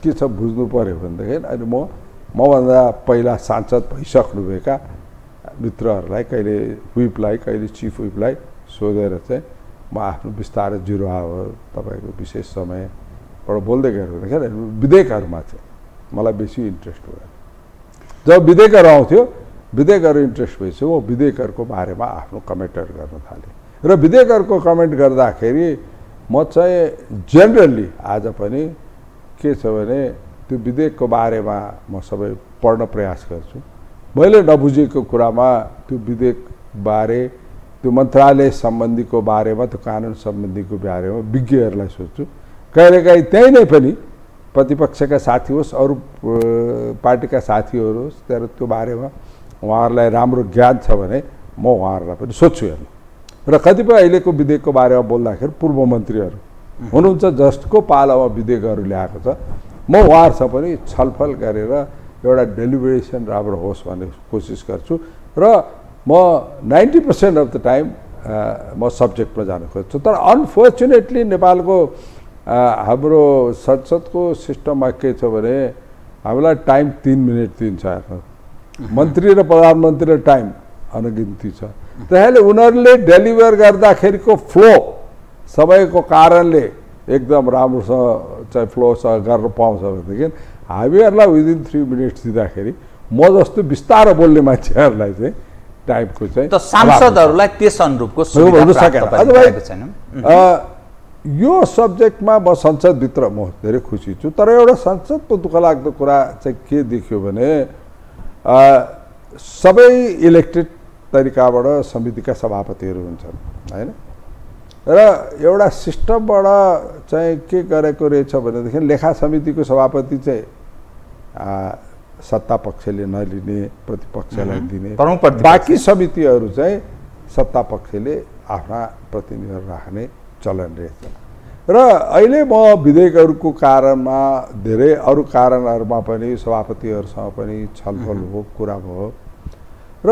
के छ बुझ्नु पऱ्यो भनेदेखि। अनि मभन्दा पहिला सांसद भइसक्नुभएका मित्रहरूलाई, कहिले व्हिपलाई, कहिले चिफ व्हिपलाई सोधेर चाहिँ म आफ्नो बिस्तारै 0 आवर तपाईँको विशेष समय एउटा बोल्दै गएर विधेयकहरूमा चाहिँ मलाई बेसी इन्ट्रेस्ट भयो। जब विधेयकहरू आउँथ्यो विधेयकहरू इन्ट्रेस्ट भएपछि म विधेयकहरूको बारेमा आफ्नो कमेन्टहरू गर्न थालेँ र विधेयकहरूको कमेन्ट गर्दाखेरि म चाहिँ जेनरली आज पनि के छ भने त्यो विधेयकको बारेमा म सबै पढ्न प्रयास गर्छु। मैले नबुझेको कुरामा त्यो विधेयकबारे त्यो मन्त्रालय सम्बन्धीको बारेमा त्यो कानुन सम्बन्धीको बारेमा विज्ञहरूलाई सोध्छु। कहिलेकाहीँ त्यहीँ नै पनि प्रतिपक्षका साथी होस् अरू पार्टीका साथीहरू होस् तर त्यो बारेमा उहाँहरूलाई राम्रो ज्ञान छ भने म उहाँहरूलाई पनि सोध्छु हेर्नु। र कतिपय अहिलेको विधेयकको बारेमा बोल्दाखेरि पूर्व मन्त्रीहरू हुनुहुन्छ जसको पालामा विधेयकहरू ल्याएको छ, म उहाँहरूसँग पनि छलफल गरेर एउटा डेलिभरेसन राम्रो होस् भन्ने कोसिस गर्छु र म 90% अफ द टाइम म सब्जेक्टमा जान खोज्छु। तर अनफर्चुनेटली नेपालको हाम्रो संसदको सिस्टममा के छ भने हामीलाई टाइम 3 मिनट दिन्छ हेर्नु, मन्त्री र प्रधानमन्त्रीले टाइम अनगिन्ती छ। त्यसैले उनीहरूले डेलिभर गर्दाखेरिको फ्लो सबैको कारणले एकदम राम्रोसँग चाहिँ फ्लोसँग गर्न पाउँछ भनेदेखि हामीहरूलाई विदिन 3 मिनट्स दिँदाखेरि म जस्तो बिस्तारो बोल्ने मान्छेहरूलाई चाहिँ टाइपको चाहिँ त सांसदहरूलाई त्यस अनुरूपको सुविधा प्राप्त भएको छैन। यो सब्जेक्टमा म संसदभित्र म धेरै खुसी छु। तर एउटा संसदको दुःखलाग्दो कुरा चाहिँ के देखियो भने सबै इलेक्टेड तरिकाबाट समितिका सभापतिहरू हुन्छन् हैन र एउटा सिस्टमबाट चाहिँ के गरेको रहेछ भनेदेखि लेखा समितिको सभापति चाहिँ सत्ता पक्षले नलिने प्रतिपक्षलाई दिने, बाँकी समितिहरू चाहिँ सत्ता पक्षले आफ्ना प्रतिनिधिहरू राख्ने चलन रहेछ। र अहिले म विधेयकहरूको कारणमा धेरै अरू कारणहरूमा पनि सभापतिहरूसँग पनि छलफल हो, कुरा भयो र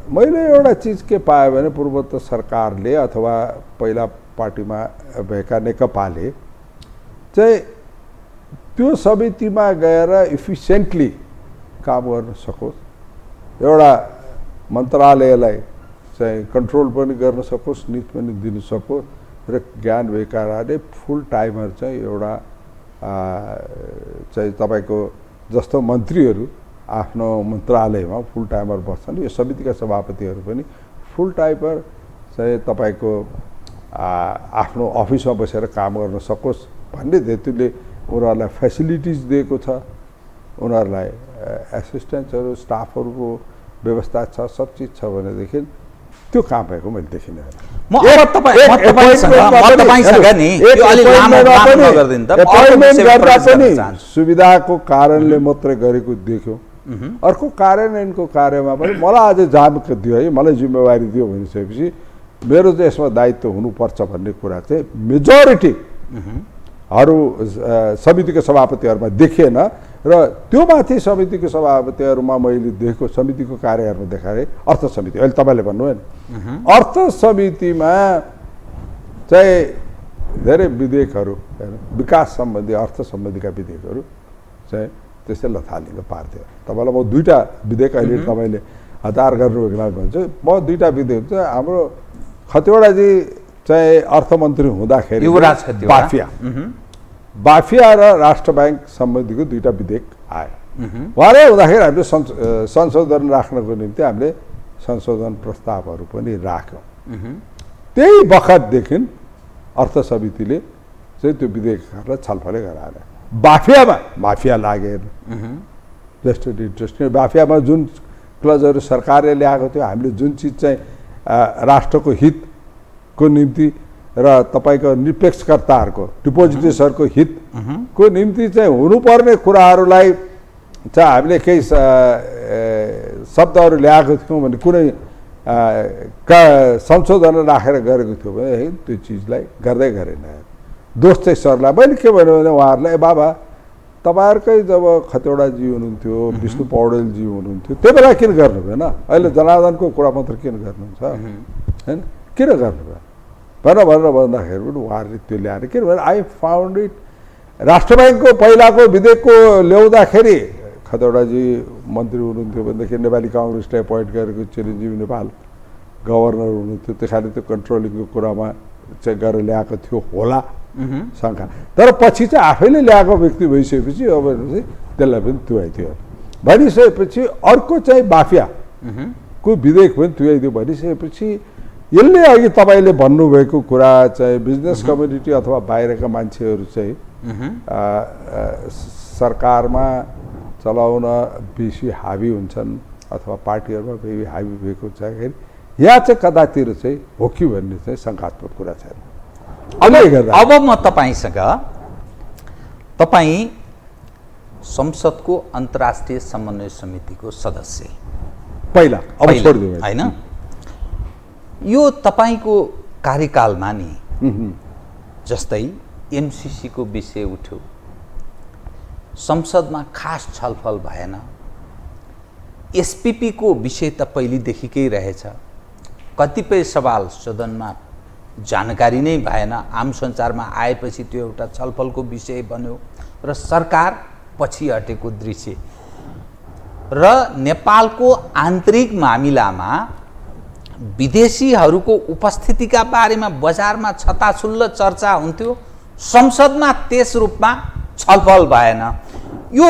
मैले एउटा चिज के पाएँ भने पूर्वोत्तर सरकारले अथवा पहिला पार्टीमा भएका नेकपाले चाहिँ त्यो समितिमा गएर इफिसियन्टली काम गर्न सकोस्, एउटा मन्त्रालयलाई चाहिँ कन्ट्रोल पनि गर्न सकोस्, नीति पनि दिन सकोस् र ज्ञान भएकाले फुल टाइमर चाहिँ एउटा चाहिँ तपाईँको जस्तो मन्त्रीहरू आफ्नो मन्त्रालयमा फुल टाइमर बस्छन्, यो समितिका सभापतिहरू पनि फुल टाइमर चाहिँ तपाईँको आफ्नो अफिसमा बसेर काम गर्न सकोस् भन्ने हेतुले उनीहरूलाई फेसिलिटिज दिएको छ, उनीहरूलाई एसिस्टेन्ट्सहरू स्टाफहरूको व्यवस्था छ, सब चिज छ भनेदेखि त्यो काम भएको मैले देखिनँ। सुविधाको कारणले मात्रै गरेको देख्यो। अर्को कार्यान्वयनको कार्यमा पनि मलाई अझै जाम दियो है, मलाई जिम्मेवारी दियो भनिसकेपछि मेरो चाहिँ यसमा दायित्व हुनुपर्छ भन्ने कुरा चाहिँ मेजोरिटी अरू समितिको सभापतिहरूमा देखिएन र त्यो माथि समितिको सभापतिहरूमा मैले देखेको समितिको कार्यहरूमा देखाएँ अर्थ समिति, अहिले तपाईँले भन्नुभयो नि अर्थ समितिमा चाहिँ धेरै विधेयकहरू विकास सम्बन्धी अर्थ सम्बन्धीका विधेयकहरू चाहिँ त्यसै लथालिङ्ग पार्थ्यो। तपाईँलाई म 2टा विधेयक अहिले तपाईँले हतार गर्नुभएको बेला भन्छु, म 2टा विधेयक चाहिँ हाम्रो खतिवडाजी चाहिँ अर्थमन्त्री हुँदाखेरि बाफिया र राष्ट्र ब्याङ्क सम्बन्धीको 2टा विधेयक आयो। उहाँले हुँदाखेरि हामीले संशोधन राख्नको निम्ति हामीले संशोधन प्रस्तावहरू पनि राख्यौँ। त्यही बखतदेखि अर्थ समितिले चाहिँ त्यो विधेयकहरूलाई छलफलै गराएर माफिया लागेर वेस्टेड इन्ट्रेस्ट माफियामा जुन क्लजहरू सरकारले ल्याएको थियो, हामीले जुन चिज चाहिँ राष्ट्रको हितको निम्ति र तपाईँको निरपेक्षकर्ताहरूको डिपोजिटर्सहरूको हितको निम्ति चाहिँ हुनुपर्ने कुराहरूलाई चाहिँ हामीले केही शब्दहरू ल्याएको थियौँ भने कुनै संशोधन राखेर गरेको थियो भने त्यो चिजलाई गर्दै गरेन। दोष चाहिँ सरलाई मैले के भन्यो भने उहाँहरूलाई बाबा तपाईँहरूकै जब खतिवडाजी हुनुहुन्थ्यो, विष्णु पौडेलजी हुनुहुन्थ्यो, त्यो बेला किन गर्नु भएन? अहिले जनार्दनको कुरा मात्र किन गर्नुहुन्छ होइन, किन गर्नु भएन भनेर भन्दाखेरि पनि उहाँहरूले त्यो ल्याएर किनभने आई फाउन्ड इट राष्ट्र ब्याङ्कको पहिलाको विधेयकको ल्याउँदाखेरि खतिवडाजी मन्त्री हुनुहुन्थ्यो भनेदेखि नेपाली काङ्ग्रेसले एपोइन्ट गरेको चिरञ्जीवी नेपाल गभर्नर हुनुहुन्थ्यो, त्यस कारण त्यो कन्ट्रोलिङको कुरामा चाहिँ गरेर ल्याएको थियो होला शङ्का। तर पछि चाहिँ आफैले ल्याएको व्यक्ति भइसकेपछि अब त्यसलाई पनि तुहाइदियो। भनिसकेपछि अर्को चाहिँ माफियाको विधेयक पनि तुहाइदियो। भनिसकेपछि यसले अघि तपाईँले भन्नुभएको कुरा चाहिँ बिजनेस कम्युनिटी अथवा बाहिरका मान्छेहरू चाहिँ सरकारमा चलाउन बेसी हावी हुन्छन् अथवा पार्टीहरूमा बेसी हावी भएको हुँदाखेरि यहाँ चाहिँ कतातिर चाहिँ हो कि भन्ने चाहिँ शङ्कात्मक कुरा छ। अब म तपाईँसँग, तपाईँ संसदको अन्तर्राष्ट्रिय समन्वय समितिको सदस्य पहिला, अब छोडिदिउँ होइन, यो तपाईँको कार्यकालमा नि जस्तै एमसिसीको विषय उठ्यो, संसदमा खास छलफल भएन, एसपिपीको विषय त पहिलेदेखिकै रहेछ, कतिपय सवाल सदनमा जानकारी नै भएन, आम सञ्चारमा आएपछि त्यो एउटा छलफलको विषय बन्यो र सरकार पछि हटेको दृश्य र नेपालको आन्तरिक मामिलामा विदेशीहरूको उपस्थितिका बारेमा बजारमा छताछुल्ल चर्चा हुन्थ्यो, संसदमा त्यस रूपमा छलफल भएन। यो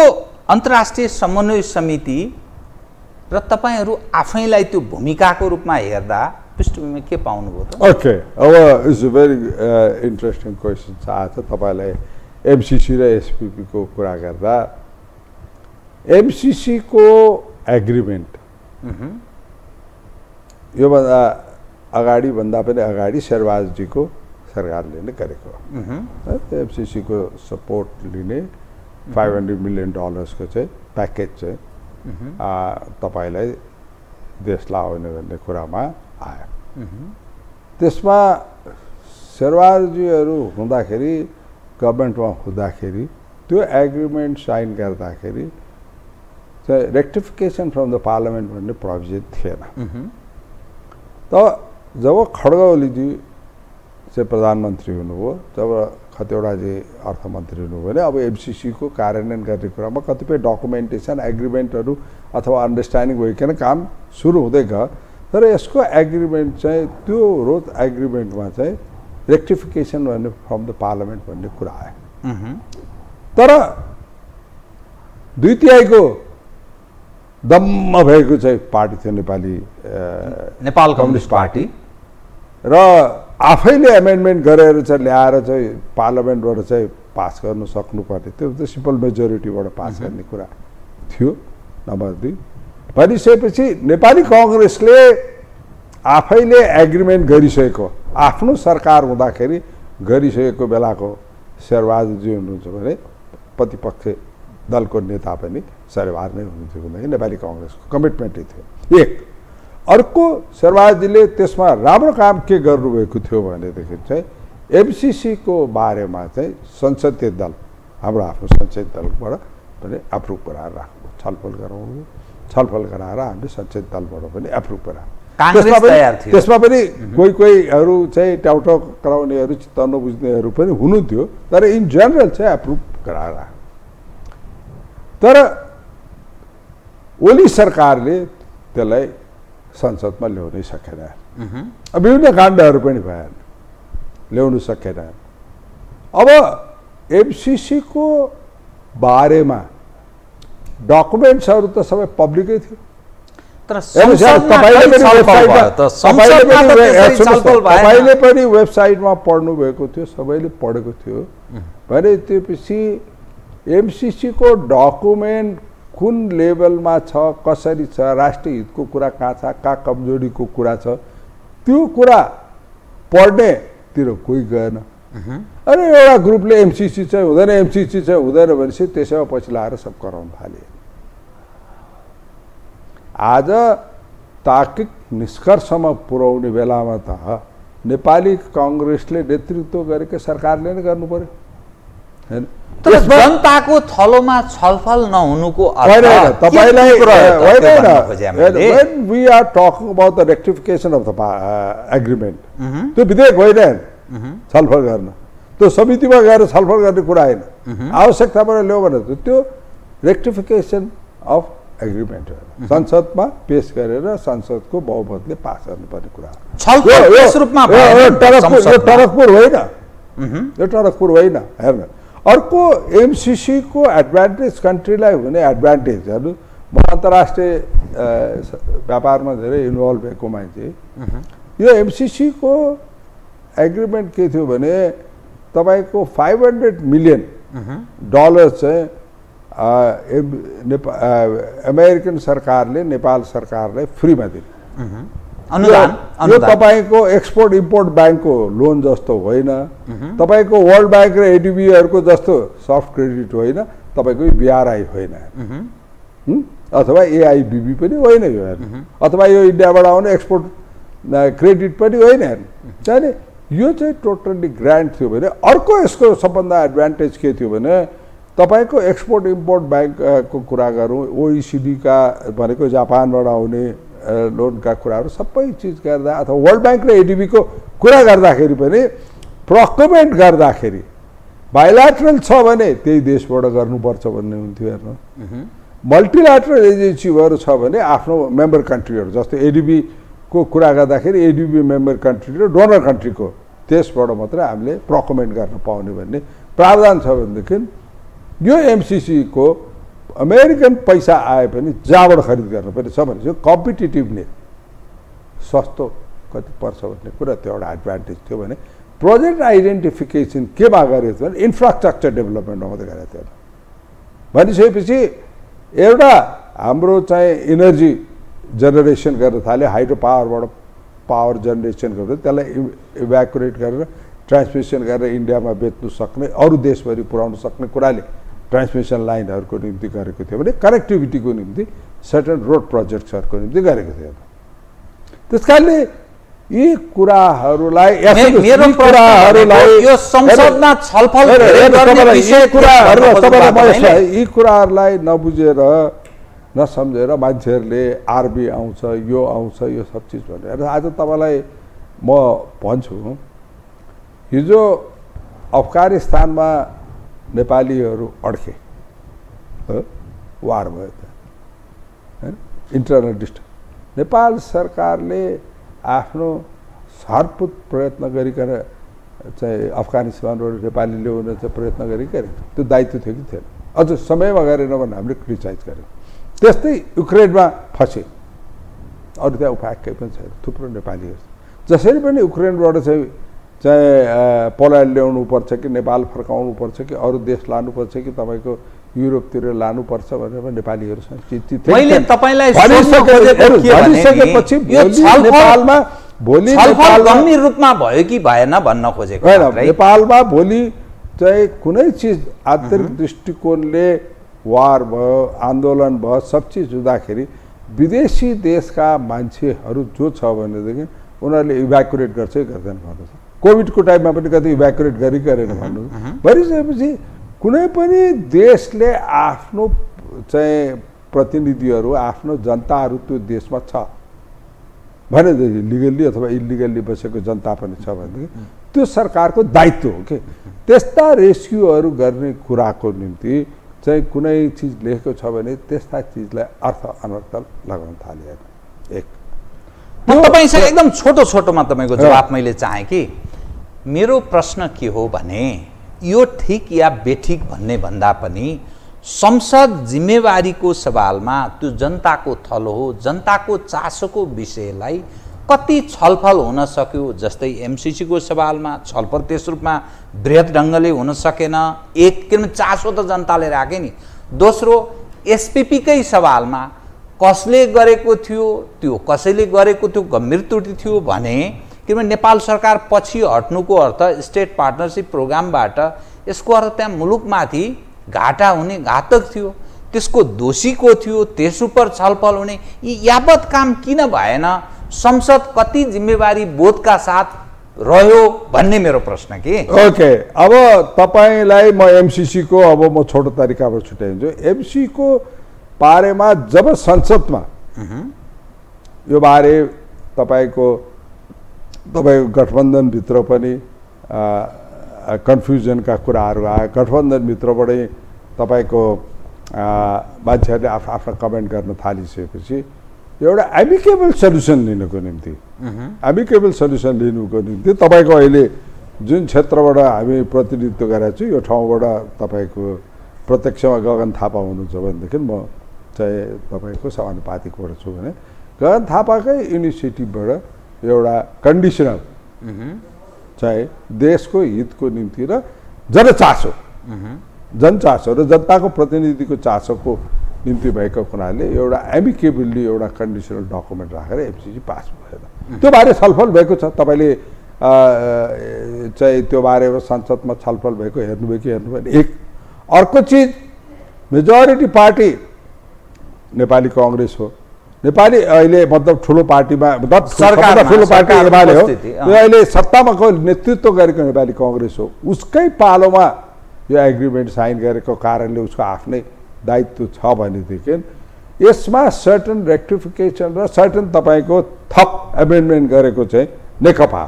अन्तर्राष्ट्रिय समन्वय समिति र तपाईँहरू आफैलाई त्यो भूमिकाको रूपमा हेर्दा पृष्ठभूमिमा के पाउनुभयो त? ओके, अब it's a very interesting question छ। आज तपाईँलाई एमसिसी र एसपिपीको कुरा गर्दा एमसिसीको एग्रिमेन्ट योभन्दा अगाडि भन्दा पनि अगाडि शेरबहादुरजीको सरकारले नै गरेको हो। एमसिसीको सपोर्ट लिने $500 मिलियन को चाहिँ प्याकेज चाहिँ तपाईँलाई देशलाई आउने भन्ने कुरामा आयो। त्यसमा शेरबहादुरजीहरू हुँदाखेरि, गभर्मेन्टमा हुँदाखेरि त्यो एग्रिमेन्ट साइन गर्दाखेरि चाहिँ रेक्टिफिकेसन फ्रम द पार्लियामेन्ट भन्ने प्रोभिजन थिएन। त जब खड्गौलीजी चाहिँ प्रधानमन्त्री हुनुभयो, जब खतिवडाजी अर्थमन्त्री हुनुभयो भने अब एमसिसीको कार्यान्वयन गर्ने कुरामा कतिपय डकुमेन्टेसन एग्रिमेन्टहरू अथवा अन्डरस्ट्यान्डिङ भइकन काम सुरु हुँदै गयो। तर यसको एग्रिमेन्ट चाहिँ त्यो रोज एग्रिमेन्टमा चाहिँ रेक्टिफिकेसन भन्ने फ्रम द पार्लियामेन्ट भन्ने कुरा आयो। तर 2/3 दम्म भएको चाहिँ पार्टी थियो नेपाल कम्युनिस्ट पार्टी र आफैले एमेन्डमेन्ट गरेर चाहिँ ल्याएर चाहिँ पार्लियामेन्टबाट चाहिँ पास गर्न सक्नुपर्ने, त्यो त सिम्पल मेजोरिटीबाट पास गर्ने कुरा थियो। नम्बर 2 भनिसकेपछि नेपाली कङ्ग्रेसले आफैले एग्रिमेन्ट गरिसकेको, आफ्नो सरकार हुँदाखेरि गरिसकेको बेलाको शेरबहादुरजी हुनुहुन्छ भने प्रतिपक्ष दलको नेता पनि शेरबहादुर नै हुनुहुन्थ्यो भनेदेखि नेपाली कङ्ग्रेसको कमिटमेन्टै थियो। एक अर्को शेरबहादुरजीले त्यसमा राम्रो काम के गर्नुभएको थियो भनेदेखि चाहिँ एमसिसीको बारेमा चाहिँ संसदीय दल, हाम्रो आफ्नो संसदीय दलबाट पनि एप्रुभ गराएर राख्नु, छलफल गराएर हामीले संसदीय दलबाट पनि एप्रुभ गरायो। त्यसमा पनि कोहीहरू चाहिँ टाउटाउ कराउनेहरू, चित्त नबुझ्नेहरू पनि हुनुहुन्थ्यो, तर इन जेनरल चाहिँ एप्रुभ गराएर राख्यो। तर ओली सरकारले त्यसलाई संसदमा ल्याउनै सकेन। विभिन्न काण्डहरू पनि भएन, ल्याउनु सकेन। अब एमसिसीको बारेमा डकुमेन्ट्सहरू त सबै पब्लिकै थियो, तपाईँले पनि वेबसाइटमा पढ्नु भएको थियो, सबैले पढेको थियो। भने त्यसपछि एमसिसीको डकुमेन्ट कुन लेभलमा छ, कसरी छ, राष्ट्रिय हितको कुरा कहाँ छ, कहाँ कमजोरीको कुरा छ, त्यो कुरा पढ्नेतिर कोही गएन। अनि एउटा ग्रुपले एमसिसी चाहिँ हुँदैन, एमसिसी चाहिँ हुँदैन भनेपछि त्यसैमा पछि लाएर सब कराउन थाले। आज तार्किक निष्कर्षमा पुर्याउने बेलामा त नेपाली कङ्ग्रेसले नेतृत्व गरेको सरकारले नै गर्नु पर्यो हैन। तर जनताको थलोमा छलफल नहुनुको अर्थ तपाईलाई when we are talking about the rectification of the agreement, त्यो विधेयक होइन छलफल गर्न, त्यो समितिमा गएर छलफल गर्ने कुरा होइन। आवश्यकताबाट ल्याऊ भने त्यो रेक्टिफिकेसन अफ एग्रिमेन्ट हो, संसदमा पेश गरेर संसदको बहुमतले पास गर्नुपर्ने कुरा हो। टरकपुर होइन, यो टनकपुर होइन हेर्न। अर्को एमसिसी को एडभान्टेज कन्ट्रीलाई हुने एडभान्टेज हेर्नु, म अन्तर्राष्ट्रिय व्यापारमा धेरै इन्भल्भ भएको मान्छे। यो एमसिसी को एग्रिमेन्ट के थियो भने तपाईको $500 मिलियन चाहिँ अमेरिकन सरकारले नेपाल सरकारलाई फ्रीमा दिने अनुदान। यो तपाईको एक्सपोर्ट इम्पोर्ट ब्याङ्कको लोन जस्तो होइन, तपाईको वर्ल्ड ब्याङ्क र एडिबीहरूको जस्तो सफ्ट क्रेडिट होइन, तपाईको बिआरआई होइन अथवा एआईबीबी पनि होइन यो हेर्नु, अथवा यो इन्डियाबाट आउने एक्सपोर्ट क्रेडिट पनि होइन हेर्नु। चाहिँ यो चाहिँ टोटल्ली ग्रान्ट थियो भने अर्को यसको सबभन्दा एडभान्टेज के थियो भने तपाईको एक्सपोर्ट इम्पोर्ट ब्याङ्कको कुरा गरौँ, ओइसिडी का भनेको जापानबाट आउने लोनका कुराहरू सबै चिज गर्दा अथवा वर्ल्ड ब्याङ्क र एडिबीको कुरा गर्दाखेरि पनि प्रोक्युरमेन्ट गर्दाखेरि बाइल्याटरल छ भने त्यही देशबाट गर्नुपर्छ भन्ने हुन्थ्यो हेर्नु। मल्टिल्याटरल एजेन्सीहरू छ भने आफ्नो मेम्बर कन्ट्रीहरू जस्तै एडिबीको कुरा गर्दाखेरि एडिबी मेम्बर कन्ट्री र डोनर कन्ट्रीको त्यसबाट मात्रै हामीले प्रोक्युरमेन्ट गर्न पाउने भन्ने प्रावधान छ भनेदेखि यो एमसिसी को अमेरिकन पैसा आए पनि जहाँबाट खरिद गर्नु पर्छ भने चाहिँ कम्पिटिटिभली सस्तो कति पर्छ भन्ने कुरा त्यो एउटा एडभान्टेज थियो भने प्रोजेक्ट आइडेन्टिफिकेसन केमा गरेको थियो भने इन्फ्रास्ट्रक्चर डेभलपमेन्टमा मात्रै गरेको थियो भनिसकेपछि एउटा हाम्रो चाहिँ इनर्जी जेनेरेसन गर्न थाल्यो, हाइड्रो पावरबाट पावर जेनेरेसन गरेर त्यसलाई इभ्याकुरेट गरेर ट्रान्समिसन गरेर इन्डियामा बेच्नु सक्ने, अरू देशभरि पुर्याउन सक्ने कुराले ट्रान्समिसन लाइनहरूको निम्ति गरेको थियो भने कनेक्टिभिटीको निम्ति सर्टन रोड प्रोजेक्ट्सहरूको निम्ति गरेको थियो। त्यस कारणले यी कुराहरूलाई यो संसदमा छलफल गर्ने विषय यी कुराहरूलाई नबुझेर नसम्झेर मान्छेहरूले आरबी आउँछ, यो आउँछ, यो सब चिज भनेर आज तपाईँलाई म भन्छु, हिजो अफगानिस्तानमा नेपालीहरू अड्के, वार भयो त्यहाँ, इन्टरनल डिस्ट्रब। नेपाल सरकारले आफ्नो सरपुत प्रयत्न गरिकन चाहिँ अफगानिस्तानबाट नेपाली ल्याउन चाहिँ प्रयत्न गरिकन त्यो दायित्व थियो कि थिएन, अझ समयमा गरेन भने हामीले क्रिटिसाइज गर्यौँ। त्यस्तै युक्रेनमा फसे, अरू त्यहाँ उपाय केही पनि छैन, थुप्रो नेपालीहरू जसरी पनि युक्रेनबाट चाहिँ पोल्यान्ड ल्याउनुपर्छ कि नेपाल फर्काउनुपर्छ कि अरू देश लानुपर्छ कि तपाईँको युरोपतिर लानुपर्छ भनेर नेपालीहरूसँग चिन्तित थिए। मैले तपाईलाई भनिसकेपछि नेपालमा भोलि गम्भीर रूपमा भयो कि भएन भन्न खोजेको होइन। नेपालमा भोलि चाहिँ कुनै चिज आन्तरिक दृष्टिकोणले वार भयो, आन्दोलन भयो, सब चिज हुँदाखेरि विदेशी देशका मान्छेहरू जो छ भनेदेखि उनीहरूले इभ्याकुरेट गर्छ गर्दैन भन्नुहोस्। कोभिडको टाइममा पनि कति इभ्याकुरेट गरेन भन्नु भनिसकेपछि कुनै पनि देशले आफ्नो चाहिँ प्रतिनिधिहरू आफ्नो जनताहरू त्यो देशमा छ भनेदेखि लिगल्ली अथवा इलिगल्ली बसेको जनता पनि छ भनेदेखि त्यो सरकारको दायित्व हो कि त्यस्ता रेस्क्युहरू गर्ने कुराको निम्ति चाहिँ कुनै चिज लेखेको छ भने त्यस्ता चिजलाई अर्थ अनर्थ लगाउन थाले। एक म तपाईसँग एकदम छोटो छोटोमा तपाईँको जवाब मैले चाहेँ कि मेरो प्रश्न के हो भने यो ठिक या बेठिक भन्ने भन्दा पनि संसद जिम्मेवारीको सवालमा त्यो जनताको थलो हो, जनताको चासोको विषयलाई कति छलफल हुन सक्यो। जस्तै एमसिसीको सवालमा छलफल त्यस रूपमा बृहत ढङ्गले हुन सकेन। एक किनभने चासो त जनताले राखे नि। दोस्रो एसपिपीकै सवालमा कसले गरेको थियो, त्यो कसैले गरेको थियो, गम्भीर त्रुटि थियो भने किनभने नेपाल सरकार पछि हट्नुको अर्थ स्टेट पार्टनरसिप प्रोग्रामबाट यसको अर्थ त्यहाँ मुलुकमाथि घाटा हुने घातक थियो, त्यसको दोषी को थियो, त्यस उपर छलफल हुने। यी यावत काम किन भएन? संसद कति जिम्मेवारी बोधका साथ रह्यो भन्ने मेरो प्रश्न के। ओके, अब तपाईलाई म एमसिसी को अब म छोटो तरिकाबाट छुट्याइन्छु। एमसिसी को बारेमा जब संसदमा यो बारे तपाईको गठबन्धनभित्र पनि कन्फ्युजनका कुराहरू आए, गठबन्धनभित्रबाटै तपाईँको मान्छेहरूले आफ्नो कमेन्ट गर्न थालिसकेपछि एउटा एमिकेबल सल्युसन लिनुको निम्ति तपाईँको अहिले जुन क्षेत्रबाट हामी प्रतिनिधित्व गरेका छु यो ठाउँबाट तपाईँको प्रत्यक्षमा गगन थापा हुनुहुन्छ भनेदेखि म चाहिँ तपाईँको समानुपातिकबाट छु भने गगन थापाकै इनिसिएटिभबाट एउटा कन्डिसनल चाहिँ देशको हितको निम्ति र जनचासो र जनताको प्रतिनिधिको चासोको निम्ति भएको हुनाले एउटा एमिकेबली एउटा कन्डिसनल डकुमेन्ट राखेर एमसिसी पास भएन। त्यो बारे छलफल भएको छ, तपाईँले चाहिँ त्यो बारेमा संसदमा छलफल भएको हेर्नुभयो कि हेर्नु भएन। एक अर्को चिज मेजोरिटी पार्टी नेपाली कांग्रेस हो, नेपाली अहिले मतलब ठुलो पार्टीमा सरकारमा ठुलो पार्टी एमाले हो, यो अहिले सत्तामा को नेतृत्व गरेको नेपाली कांग्रेस हो। उसकै पालोमा यो एग्रिमेन्ट साइन गरेको कारणले उसको आफ्नै दायित्व छ भनेदेखि यसमा सर्टन रेक्टिफिकेसन र सर्टन तपाईँको थप एमेन्डमेन्ट गरेको चाहिँ नेकपा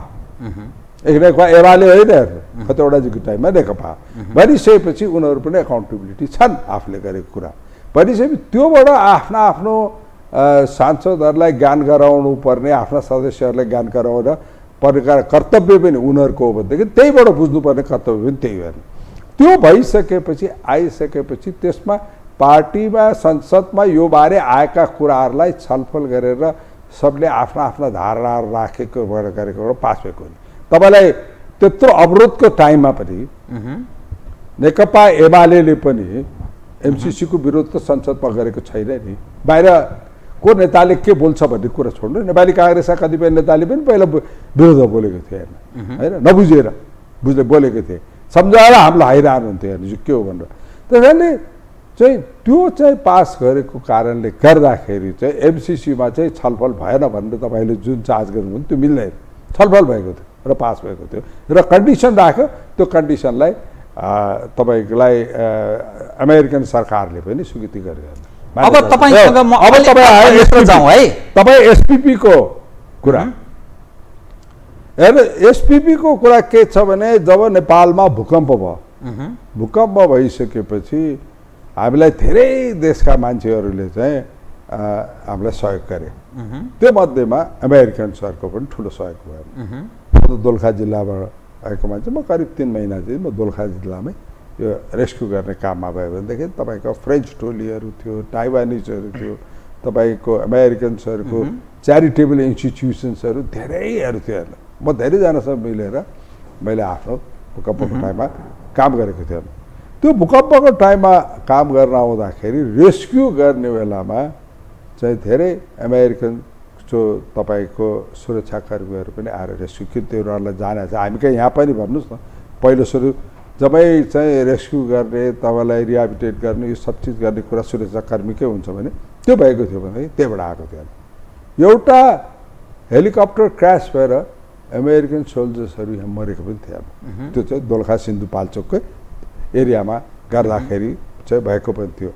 एक नेकपा एमाले होइन हेर्नु खतौडाजीको टाइममा नेकपा भनिसकेपछि उनीहरू पनि एकाउन्टेबिलिटी छन् आफूले गरेको कुरा भनिसकेपछि त्योबाट आफ्ना आफ्नो सांसदहरूलाई ज्ञान गराउनु पर्ने आफ्ना सदस्यहरूलाई ज्ञान गराउन पर्ने कर्तव्य पनि उनीहरूको हो भनेदेखि त्यहीबाट बुझ्नुपर्ने कर्तव्य पनि त्यही हो। त्यो भइसकेपछि आइसकेपछि त्यसमा पार्टीमा संसदमा यो बारे आएका कुराहरूलाई छलफल गरेर सबले आफ्ना आफ्ना धारणाहरू राखेको गरेको पास भएको हो। तपाईँलाई त्यत्रो अवरोधको टाइममा पनि नेकपा एमाले पनि एमसिसीको विरोध त संसदमा गरेको छैन नि। बाहिर को नेताले के बोल्छ भन्ने कुरा छोड्नु, नेपाली कांग्रेसका कतिपय नेताले पनि पहिला विरोधमा बोलेको थिए होइन, नबुझेर बोलेको थिए, सम्झाएर हामीलाई हाइरहनुहुन्थ्यो हेर्नु के हो भनेर। त्यसैले चाहिँ त्यो चाहिँ पास गरेको कारणले गर्दाखेरि चाहिँ एमसिसीमा चाहिँ छलफल भएन भनेर तपाईँले जुन चार्ज गर्नुभयो त्यो मिल्दैन। छलफल भएको थियो र पास भएको थियो र कन्डिसन राख्यो। त्यो कन्डिसनलाई तपाईँलाई अमेरिकन सरकारले पनि स्वीकृति गरेको। अब तपाईसँग म अब तपाईँ जाउँ है, तपाईँ एसपिपीको कुरा हेर्नु। एसपिपीको कुरा के छ भने जब नेपालमा भूकम्प भयो, भूकम्प भइसकेपछि हामीलाई धेरै देशका मान्छेहरूले चाहिँ हामीलाई सहयोग गरे। त्यो मध्येमा अमेरिकन्सहरूको पनि ठुलो सहयोग भयो। म त दोलखा जिल्लाबाट आएको मान्छे, म करिब 3 महिना चाहिँ म दोलखा जिल्लामै यो रेस्क्यु गर्ने काममा भयो भनेदेखि तपाईँको फ्रेन्च टोलीहरू थियो, ताइवानिजहरू थियो, तपाईँको अमेरिकन्सहरूको च्यारिटेबल इन्स्टिट्युसन्सहरू धेरैहरू थियो। म धेरैजनासँग मिलेर मैले आफ्नो भूकम्पको टाइममा काम गरेको थिएँ। त्यो भूकम्पको टाइममा काम गर्न आउँदाखेरि रेस्क्यु गर्ने बेलामा चाहिँ धेरै अमेरिकन जो तपाईँको सुरक्षाकर्मीहरू पनि आएर रेस्क्यु त्योहरूलाई जाने छ। हामी कहीँ यहाँ पनि भन्नुहोस् न, पहिलो सुरु जबै चाहिँ रेस्क्यु गर्ने तपाईँलाई रिहेबिलिटेट गर्ने यो सब चिज गर्ने कुरा सुरक्षाकर्मीकै हुन्छ भने त्यो भएको थियो भने त्यहीबाट आएको थियो। एउटा हेलिकप्टर क्रास भएर अमेरिकन सोल्जर्सहरू यहाँ मरेको पनि थियो। त्यो चाहिँ दोलखा सिन्धुपाल्चोककै एरियामा गर्दाखेरि चाहिँ भएको पनि थियो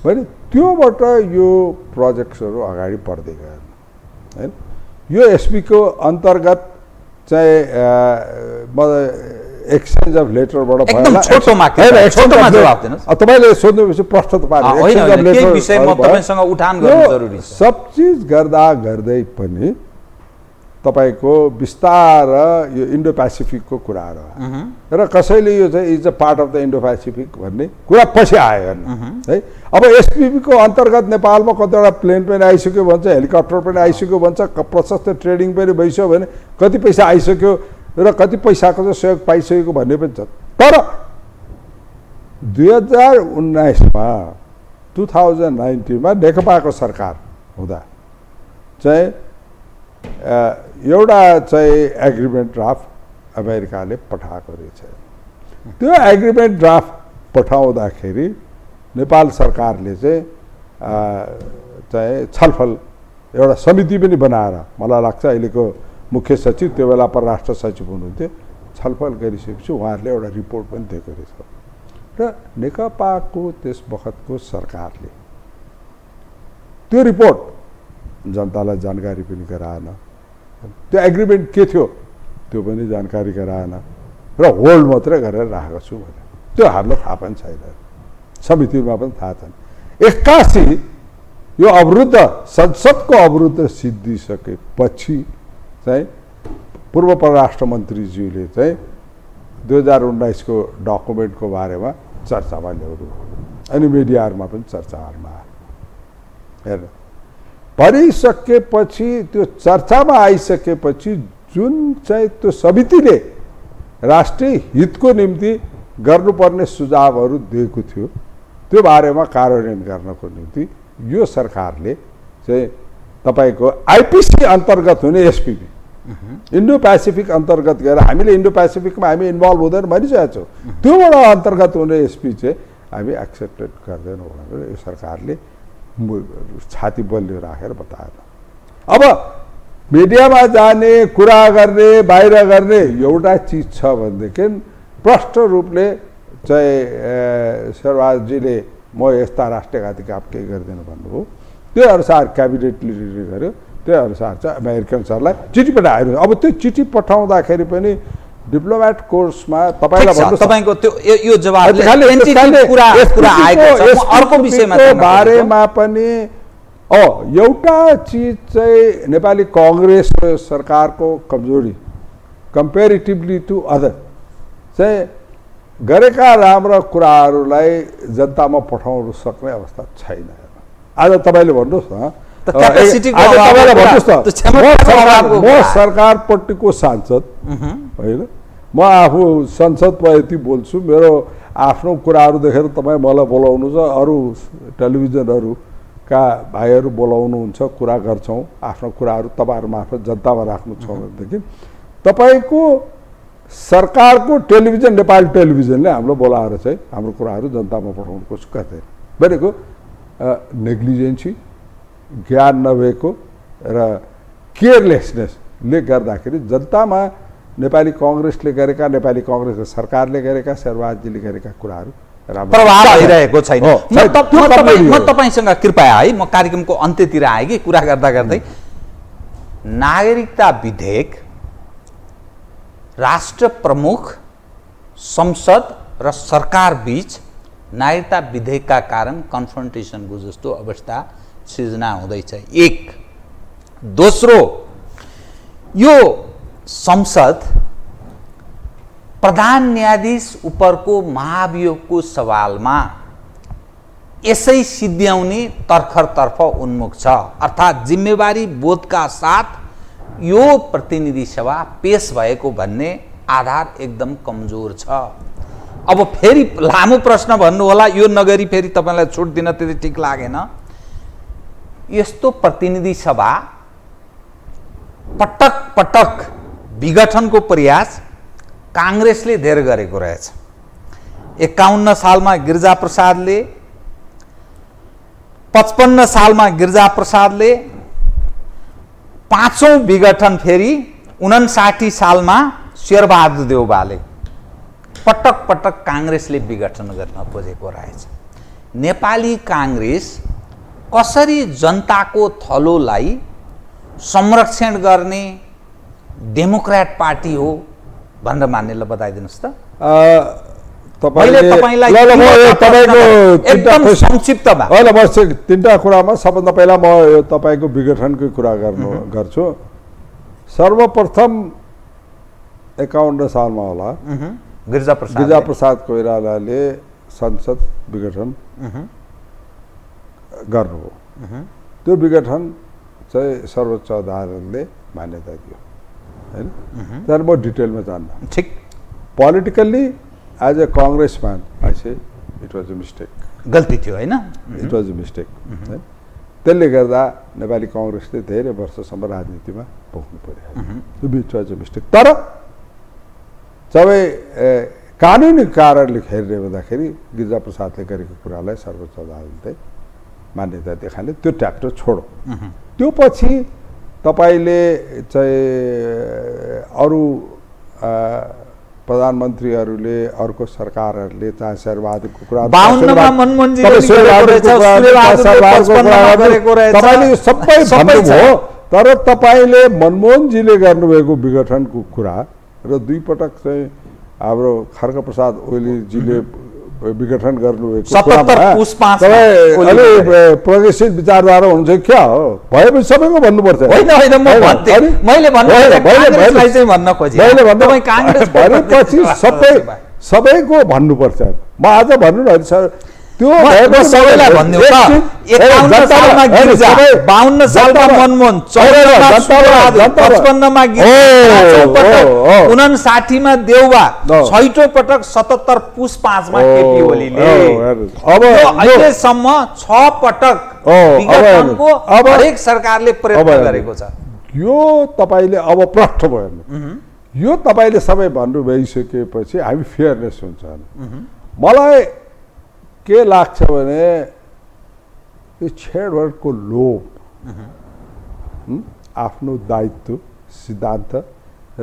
भने त्योबाट यो प्रोजेक्ट्सहरू अगाडि बढ्दै गयो हैन। यो एसपीको अन्तर्गत चाहिँ एक्सचेन्ज अफ लेटरबाट एकदम छोटोमा छोटोमा जवाफ दिनुस्। तपाईले सोध्नुपछि प्रश्न त पार्नु एक्सचेन्ज अफ लेटर विषयमा तपाईसँग उठान गर्नु जरुरी छ। सब चीज गर्दा गर्दै पनि तपाईको विस्तार यो इन्डो पेसिफिकको कुराहरु र कसैले यो चाहिँ is a part of the Indo Pacific भन्ने कुरा पछि आयो है। अब एसपीपी को अन्तर्गत नेपालमा कतिवटा प्लेन पनि आइसक्यो भन्छ, हेलिकप्टर पनि आइसक्यो भन्छ, प्रशस्त ट्रेडिङ पनि भइसक्यो भने कति पैसा आइसक्यो र कति पैसाको चाहिँ सहयोग पाइसकेको भन्ने पनि छ। तर 2019 मा 2019 मा नेकपाको सरकार हुँदा चाहिँ एउटा चाहिँ एग्रिमेन्ट ड्राफ्ट अमेरिकाले पठाएको रहेछ। त्यो एग्रिमेन्ट ड्राफ्ट पठाउँदाखेरि नेपाल सरकारले चाहिँ छलफल एउटा समिति पनि बनाएर, मलाई लाग्छ अहिलेको मुख्य सचिव त्यो बेला परराष्ट्र सचिव हुनुहुन्थ्यो, छलफल गरिसकेपछि उहाँहरूले एउटा रिपोर्ट पनि दिएको रहेछ र नेकपाको त्यस बखतको सरकारले त्यो रिपोर्ट जनतालाई जानकारी पनि गराएन, त्यो एग्रिमेन्ट के थियो त्यो पनि जानकारी गराएन र होल्ड मात्रै गरेर राखेको छु भने त्यो हामीलाई थाहा पनि छैन, समितिमा पनि थाहा छैन। 81 यो अवरुद्ध संसदको अवरुद्ध सिद्धिसकेपछि चाहिँ पूर्व परराष्ट्र मन्त्रीज्यूले चाहिँ 2019 को डकुमेन्टको बारेमा चर्चामा ल्याउनु अनि मिडियाहरूमा पनि चर्चाहरूमा हेर्नु भनिसकेपछि त्यो चर्चामा आइसकेपछि जुन चाहिँ त्यो समितिले राष्ट्रिय हितको निम्ति गर्नुपर्ने सुझावहरू दिएको थियो त्यो बारेमा कार्यान्वयन गर्नको निम्ति यो सरकारले चाहिँ तपाईँको आइपिसी अन्तर्गत हुने एसपिपी इन्डो पेसिफिक अन्तर्गत गएर हामीले इन्डो पेसिफिकमा हामी इन्भल्भ हुँदैन भनिसकेका छौँ त्योबाट अन्तर्गत हुने एसपी चाहिँ हामी एक्सेप्टेड गर्दैनौँ भनेर यो सरकारले छाती बलियो राखेर बताएन। अब मिडियामा जाने कुरा गर्ने बाहिर गर्ने एउटा चिज छ भनेदेखि प्रष्ट रूपले चाहिँ शेरबहादुरजीले म यस्ता राष्ट्रिय घाती काम केही गर्दैन भन्नुभयो त्यो अनुसार क्याबिनेटले निर्णय गर्यो त्यो अनुसार चाहिँ अमेरिकन सरलाई चिठी पठाएर अब त्यो चिठी पठाउँदाखेरि पनि डिप्लोमेट कोर्समा तपाईको त्यो यो जवाबले कुरा आएको छ म अर्को विषयमा बारेमा पनि एउटा चिज चाहिँ नेपाली कांग्रेस सरकारको कमजोरी कम्पेरिटिभली टु अदर चाहिँ गरेका राम्रा कुराहरूलाई जनतामा पठाउन सक्ने अवस्था छैन। आज तपाईँले भन्नुहोस् न म सरकारपट्टिको सांसद होइन म आफू संसद यति बोल्छु मेरो आफ्नो कुराहरू देखेर तपाईँ मलाई बोलाउनु छ अरू टेलिभिजनहरूका भाइहरू बोलाउनुहुन्छ कुरा गर्छौँ आफ्नो कुराहरू तपाईँहरू मार्फत जनतामा राख्नु छ भनेदेखि तपाईँको सरकारको टेलिभिजन नेपाली टेलिभिजनले हाम्रो बोलाएर चाहिँ हाम्रो कुराहरू जनतामा पठाउनु कोसिस गर्दैन भनेको नेग्लिजेन्सी ज्ञान नभएको र केयरलेसनेसले गर्दाखेरि जनतामा नेपाली कांग्रेसले गरेका नेपाली कांग्रेस सरकारले गरेका शेरबहादुरजीले गरेका कुराहरू प्रभाव भइरहेको छैन। म तपाईसँग कृपया है म कार्यक्रमको अन्त्यतिर आएँ कि कुरा गर्दा गर्दै नागरिकता विधेयक राष्ट्र प्रमुख संसद र सरकार बीच नागरिकता विधेयकका कारण कन्फ्रन्टेसनको जस्तो अवस्था सृजना हुँदैछ। एक दोस्रो यो संसद प्रधान न्यायाधीश उपरको महाभियोगको सवालमा यसै सिद्ध्याउने तर्खरतर्फ उन्मुख छ अर्थात् जिम्मेवारी बोधका साथ यो प्रतिनिधि सभा पेश भएको भन्ने आधार एकदम कमजोर छ। अब फेरि लामो प्रश्न भन्नु होला यो नगरी फेरि तपाईलाई छुट दिन त्यति ठीक लागेन। यस्तो प्रतिनिधि सभा पटक पटक विघटनको प्रयास कांग्रेसले धेर गरेको रहेछ। 51 सालमा गिरिजाप्रसादले 55 सालमा गिरिजाप्रसादले पाँचौं विघटन फेरि 59 सालमा शेरबहादुर देउवाले पटक पटक कांग्रेसले विघटन गर्न खोजेको रहेछ। नेपाली कांग्रेस कसरी जनताको थलोलाई संरक्षण गर्ने डेमोक्रेट पार्टी हो भनेर मान्नेलाई बताइदिनुस् त। एकदम संक्षिप्तमा होइन म तीनटा कुरामा सबभन्दा पहिला म तपाईँको विघटनकै कुरा गर्छु। सर्वप्रथम 51 सालमा होला गिरिजाप्रसाद कोइरालाले संसद विघटन गर्नुभयो। त्यो विघटन चाहिँ सर्वोच्च अदालतले मान्यता दियो हैन। तर म डिटेलमा जान्न। ठीक politically as a congressman I say it was a mistake गल्ती थियो हैन। It was a mistake. त्यसले गर्दा नेपाली कांग्रेसले धेरै वर्षसम्म राजनीतिमा भोग्नु पर्यो। It was a mistake. तर सबै कानुनी कारणले हेर्ने हुँदाखेरि गिरिजाप्रसादले गरेको कुरालाई सर्वोच्च अदालतले मान्यता देखाले त्यो ट्याक्टर छोडो। त्यो पछि तपाईले चाहिँ अरू प्रधानमन्त्रीहरूले अर्को सरकारहरूले चाहे शेरबहादुरको कुरा तपाईँले सबै भन्नुभयो। तर तपाईँले मनमोहनजीले गर्नुभएको विघटनको कुरा र दुई पटक चाहिँ हाम्रो खड्गप्रसाद ओलीजीले विघटन गर्नुभएको 77 पुस 5 मा तपाईँ ओली अलि प्रोग्रेसिभ विचारधारा हुन्छ क्या हो भएपछि सबैको भन्नुपर्छ होइन होइन म भन्थे मैले कांग्रेसलाई चाहिँ भन्न खोजेँ तपाईँ कांग्रेस भनेपछि सबैको भन्नुपर्छ म आज भन्नु न सर त्यो सबैलाई भन्नु त 51 सालमा गिरिजा 52 सालमा मनमोहन 55 मा गिरिजा 59 मा देउबा 6औं पटक 77 पुस 5 मा केपी ओलीले अब अहिलेसम्म 6 पटक विगतको हरेक सरकारले प्रयत्न गरेको छ यो तपाईले अब प्रष्ट भयो यो तपाईले सबै भन्नु भइसकेपछि हामी फेयरनेस हुन्छ मलाई के लाग्छ भने यो छेडछाडको लोभ आफ्नो दायित्व सिद्धान्त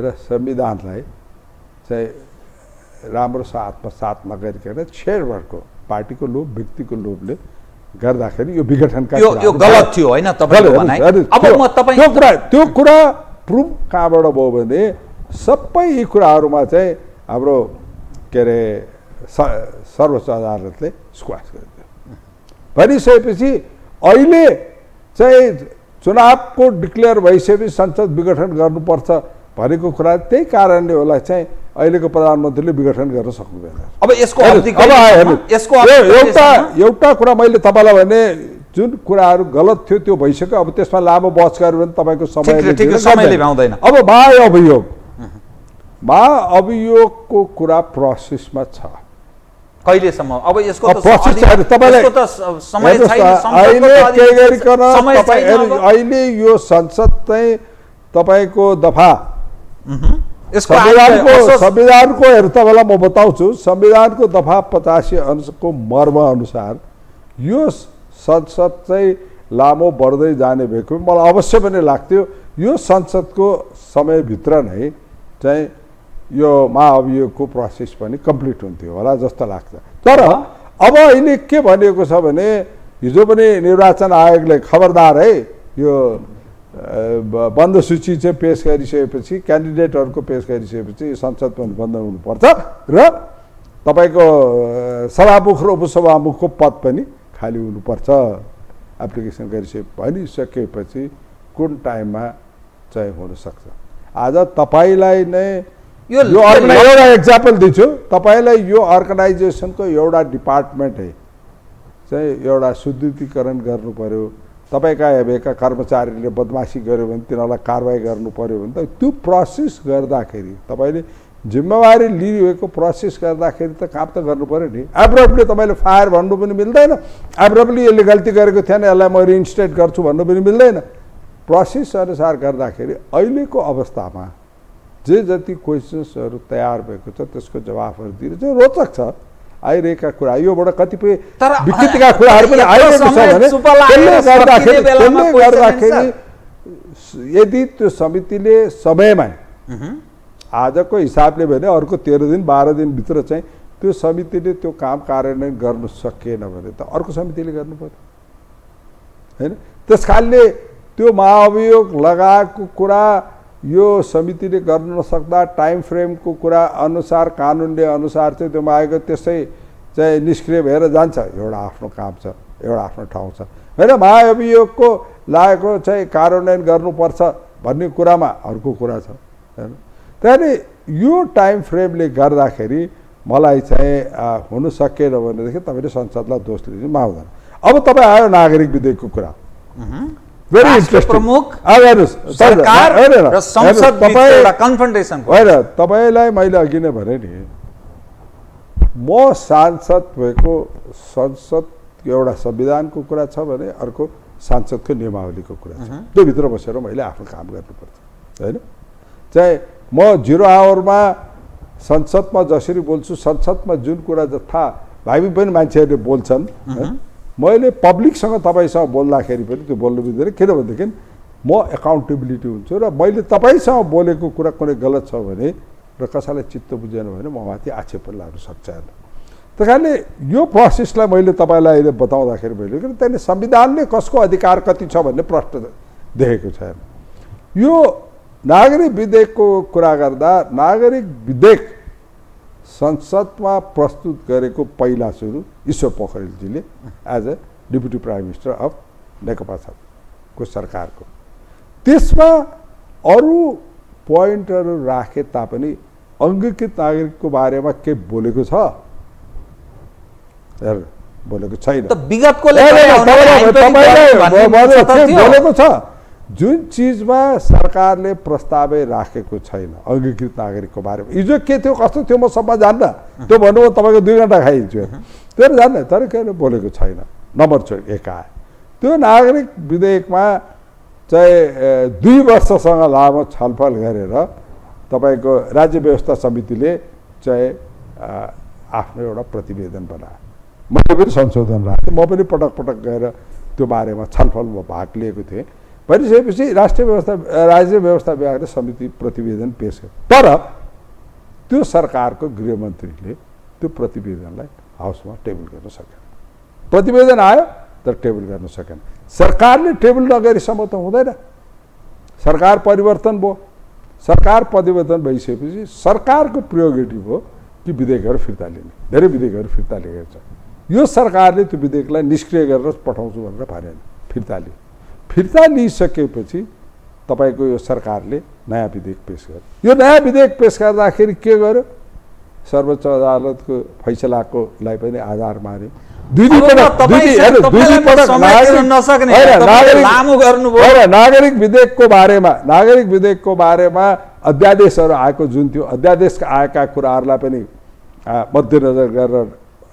र संविधानलाई चाहिँ राम्रोसँग आत्मसात नगरिकन छेडछाडको पार्टीको लोभ व्यक्तिको लोभले गर्दाखेरि यो विघटनका यो गलत थियो हैन तपाईको भनाइ अब म तपाई त्यो कुरा प्रुफ कहाँबाट भयो भने सबै यी कुराहरुमा चाहिँ हाम्रो के रे सर्वोच्च अदालतले स्क्वास गरिदियो भनिसकेपछि अहिले चाहिँ चुनावको डिक्लेयर भइसकेपछि संसद विघटन गर्नुपर्छ भनेको कुरा त्यही कारणले होला चाहिँ अहिलेको प्रधानमन्त्रीले विघटन गर्न सक्नुभएन अब यसको एउटा कुरा मैले तपाईलाई भने जुन कुराहरु गलत थियो त्यो भइसक्यो अब त्यसमा लामो बहस गर्यो भने तपाईको समयले भ्याउँदैन अब महाअभियोगको कुरा प्रोसेसमा छ कहिलेसम्म अब यसको अहिले यो संसद चाहिँ तपाईको दफा संविधानको हेर्नु तपाईँलाई म बताउँछु संविधानको दफा 85 को मर्म अनुसार यो संसद चाहिँ लामो बढ्दै जाने भएको मलाई अवश्य पनि लाग्थ्यो यो संसदको समयभित्र नै चाहिँ यो महाअभियोगको प्रोसेस पनि कम्प्लिट हुन्थ्यो होला जस्तो लाग्छ तर अब अहिले के भनिएको छ भने हिजो पनि निर्वाचन आयोगले खबरदार है यो बन्द सूची चाहिँ पेश गरिसकेपछि क्यान्डिडेटहरुको पेश गरिसकेपछि संसद पनि बन्द हुनुपर्छ र तपाईको सभामुख र उपसभामुखको पद पनि खाली हुनुपर्छ एप्लिकेसन भनिसकेपछि कुन टाइममा चाहिँ हुन सक्छ आज तपाईलाई नै यो एउटा एक्जाम्पल दिन्छु तपाईलाई यो अर्गनाइजेसनको एउटा डिपार्टमेन्ट है चाहिँ एउटा शुद्धिकरण गर्नु पर्यो तपाईका हेबेका कर्मचारीले बदमाशी गर्यो भने तिनीहरूलाई कारबाही गर्नु पर्यो भने त त्यो प्रोसेस गर्दाखेरि तपाईले जिम्मेवारी लिएको प्रोसेस गर्दाखेरि त काम त गर्नु पर्यो नि एब्रप्टली तपाईले फायर भन्नु पनि मिल्दैन एब्रप्टली यसले गल्ती गरेको थिएन यसलाई म रिइन्स्टेट गर्छु भन्नु पनि मिल्दैन प्रोसेस अनुसार गर्दाखेरि अहिलेको अवस्थामा जे जति क्वेशन्सहरु तयार भएको छ त्यसको जवाफहरु दिएर चाहिँ रोचक छ आइरहेका कुरा योबाट कतिपय विकृतिका कुराहरु पनि आइरहेको छ भने त्यसले गर्दाखेरि यदि त्यो समितिले समयमा आजको हिसाबले भने अर्को 13 दिन 12 दिन भित्र चाहिँ त्यो समितिले त्यो काम कार्यान्वयन गर्न सकेन भने त अर्को समितिले गर्नु पर्यो हैन त्यसकारणले त्यो महाअभियोग लगाएको कुरा यो समितिले गर्न नसक्दा टाइम फ्रेमको कुरा अनुसार कानुनले अनुसार चाहिँ त्यो मागेको त्यसै चाहिँ निष्क्रिय भएर जान्छ एउटा आफ्नो काम छ एउटा आफ्नो ठाउँ छ हैन महाअभियोगको लागेको चाहिँ कार्यान्वयन गर्नुपर्छ भन्ने कुरामा अर्को कुरा छ हैन त्यसैले यो टाइम फ्रेमले गर्दाखेरि मलाई चाहिँ हुन सकेन भनेदेखि तपाईले संसदलाई दोष दिनु माग्दैन अब तपाई आयो नागरिक विधेयकको कुरा very interesting प्रमुख सरकार र संसद बीच एउटा कन्फ्रन्टेसन हैन तपाईलाई मैले अघि नै भने नि म सांसद भएको संसद एउटा संविधानको कुरा छ भने अर्को सांसदको नियमावलीको कुरा छ त्यो भित्र बसेर मैले आफ्नो काम गर्नुपर्छ हैन चाहिँ म 0 आवरमा संसदमा जसरी बोल्छु संसदमा जुन कुरा जथा भावी पनि मान्छेहरुले बोल्छन् मैले पब्लिकसँग तपाईसँग बोल्दाखेरि पनि त्यो बोल्नु मिल्दैन किनभनेदेखि म एकाउन्टेबिलिटी हुन्छु र मैले तपाईसँग बोलेको कुरा कुनै गलत छ भने र कसैलाई चित्त बुझेन भने म माथि आक्षेप पनि लाग्न सक्छ त्यसकारणले यो प्रोसेसलाई मैले तपाईलाई अहिले बताउँदाखेरि मैले किन त्यसले संविधानले कसको अधिकार कति छ भन्ने प्रश्न देखेको छैन यो नागरिक विधेयकको कुरा गर्दा नागरिक विधेयक संसदमा प्रस्तुत गरेको पहिला सुरु ईश्वर पोखरेलजीले as a deputy prime minister of Nekapa को सरकारको। त्यसमा अरू पोइन्टहरू राखे तापनि अङ्गीकृत नागरिकको बारेमा के बोलेको छ? बोलेको छैन। बोलेको छ जुन चिजमा सरकारले प्रस्तावै राखेको छैन अङ्गीकृत नागरिकको बारेमा। हिजो के थियो कस्तो थियो म सबमा जान्न, त्यो भन्नु म तपाईँको 2 घन्टा खाइदिन्छु, त्यो जान्न। तर के बोलेको छैन। नम्बर 1 आयो त्यो नागरिक विधेयकमा चाहिँ 2 वर्षसँग लामो छलफल गरेर तपाईँको राज्य व्यवस्था समितिले चाहिँ आफ्नो एउटा प्रतिवेदन बनायो। मैले पनि संशोधन राखेँ, म पनि पटक पटक गएर त्यो बारेमा छलफलमा भाग लिएको थिएँ। भनिसकेपछि राज्य व्यवस्था विभागले समिति प्रतिवेदन पेश गर्यो। तर त्यो सरकारको गृहमन्त्रीले त्यो प्रतिवेदनलाई हाउसमा टेबल गर्न सकेन। प्रतिवेदन आयो तर टेबल गर्न सकेन। सरकारले टेबल नगरेसम्म त हुँदैन। सरकार परिवर्तन भयो। सरकार परिवर्तन भइसकेपछि सरकारको प्रियोरिटी हो कि विधेयकहरू फिर्ता लिने। धेरै विधेयकहरू फिर्ता लिएको छ। यो सरकारले त्यो विधेयकलाई निष्क्रिय गरेर पठाउँछु भनेर भनेन, फिर्ता लियो। फिर्ता लिइसकेपछि तपाईँको यो सरकारले नयाँ विधेयक पेश गर्यो। यो नयाँ विधेयक पेश गर्दाखेरि के गर्यो? सर्वोच्च अदालतको फैसलाकोलाई पनि आधार मारे। नागरिक विधेयकको बारेमा अध्यादेशहरू आएको जुन थियो, अध्यादेशका आएका कुराहरूलाई पनि मध्यनजर गरेर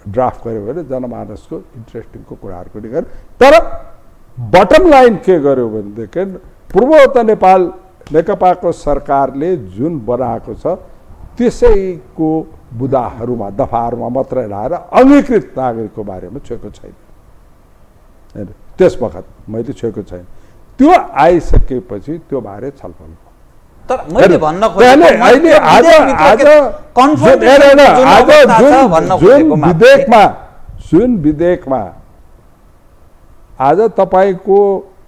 ड्राफ्ट गर्यो भने जनमानसको इन्ट्रेस्टिङको कुराहरूको नि गर्यो। तर बटम लाइन के गर्यो भनेदेखि पूर्वोत्तर नेपाल नेकपाको सरकारले जुन बनाएको छ त्यसैको बुदाहरूमा दफाहरूमा मात्रै लाएर अङ्गीकृत नागरिकको बारेमा छोएको छैन। होइन, त्यस बखत मैले छोएको छैन। त्यो आइसकेपछि त्यो बारे छलफल भयो। तर मैले भन्न जुन विधेयकमा आज तपाईँको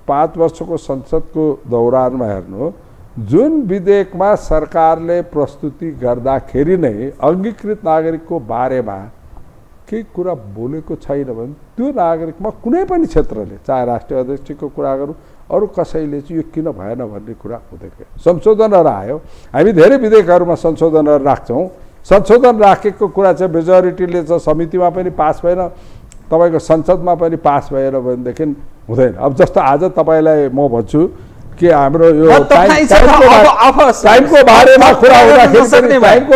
5 वर्षको संसदको दौरानमा हेर्नु, जुन विधेयकमा सरकारले प्रस्तुति गर्दाखेरि नै अङ्गीकृत नागरिकको बारेमा केही कुरा बोलेको छैन भने त्यो नागरिकमा कुनै पनि क्षेत्रले, चाहे राष्ट्रिय अध्यक्षको कुरा गरौँ अरू कसैले चाहिँ यो किन भएन भन्ने कुरा हुँदैन। संशोधनहरू आयो, हामी धेरै विधेयकहरूमा संशोधनहरू राख्छौँ। संशोधन राखेको कुरा चाहिँ मेजोरिटीले चाहिँ समितिमा पनि पास भएन, तपाईँको संसदमा पनि पास भएन भनेदेखि हुँदैन। अब जस्तो आज तपाईँलाई म भन्छु कि हाम्रो यो टाइमको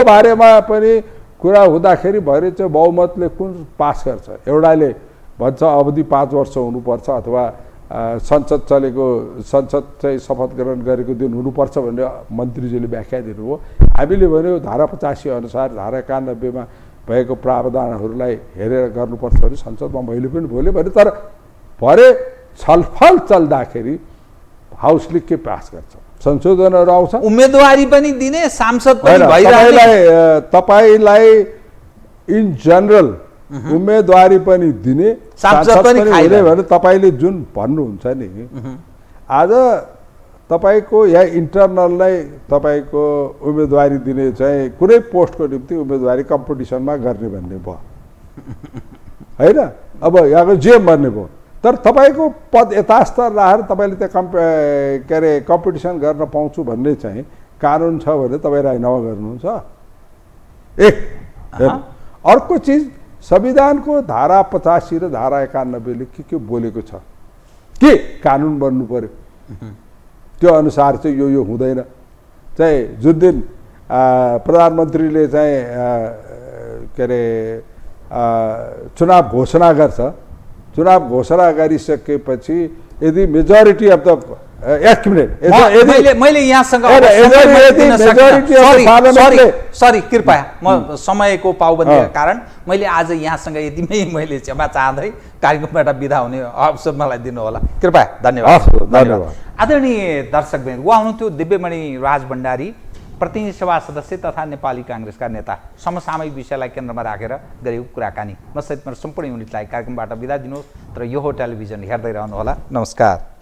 बारेमा पनि कुरा हुँदाखेरि भरे चाहिँ बहुमतले कुन पास गर्छ? एउटाले भन्छ अवधि 5 वर्ष हुनुपर्छ अथवा संसद चाहिँ शपथ ग्रहण गरेको दिन हुनुपर्छ भनेर मन्त्रीजीले व्याख्या दिनुभयो। हामीले भन्यो धारा 85 अनुसार धारा 91 भएको प्रावधानहरूलाई हेरेर गर्नुपर्छ भने संसदमा मैले पनि बोलेँ भने। तर भरे छलफल चल्दाखेरि हाउसले के पास गर्छ? संशोधनहरू आउँछ, उम्मेदवारी पनि दिने, सांसद पनि भइरहने, तपाईलाई इन जनरल उम्मेदवारी पनि दिने, सांसद पनि हुने भने तपाईँले जुन भन्नुहुन्छ नि, आज तपाईँको यहाँ इन्टरनललाई तपाईँको उम्मेदवारी दिने चाहिँ कुनै पोस्टको निम्ति उम्मेदवारी कम्पिटिसनमा गर्ने भन्ने भयो होइन। अब यहाँको जेएम भन्ने भयो। तर तपाईँको पद यथास्थ राखेर तपाईँले त्यहाँ कम्पिटिसन गर्न पाउँछु भन्ने चाहिँ कानुन छ भने तपाईँ राजीनामा गर्नुहुन्छ। अर्को चिज, संविधानको धारा 85 र धारा 91ले के बोलेको छ के कानुन बन्नु पर्यो, त्यो अनुसार चाहिँ यो हुँदैन। चाहिँ जुन दिन प्रधानमन्त्रीले चाहिँ चुनाव घोषणा गर्छ, चुनाव घोषणा गरिसकेपछि यदि मेजोरिटी अफ द एक मिनट मैले यहाँसँग सरी कृपया म समयको पाबन्दीका कारण मैले आज यहाँसँग यतिमै मैले क्षमा चाहँदै कार्यक्रमबाट बिदा हुने अवसर मलाई दिनुहोला, कृपया। धन्यवाद। आदरणीय दर्शकवृन्द, उहाँ हुनुहुन्थ्यो दिव्यमणि राज भण्डारी, प्रतिनिधि सभा सदस्य तथा नेपाली काङ्ग्रेसका नेता। समसामयिक विषयलाई केन्द्रमा राखेर गरेको कुराकानी। म सहित मेरो सम्पूर्ण युनिटलाई कार्यक्रमबाट बिदा दिनुहोस्, तर यो हो टेलिभिजन हेर्दै रहनुहोला। नमस्कार।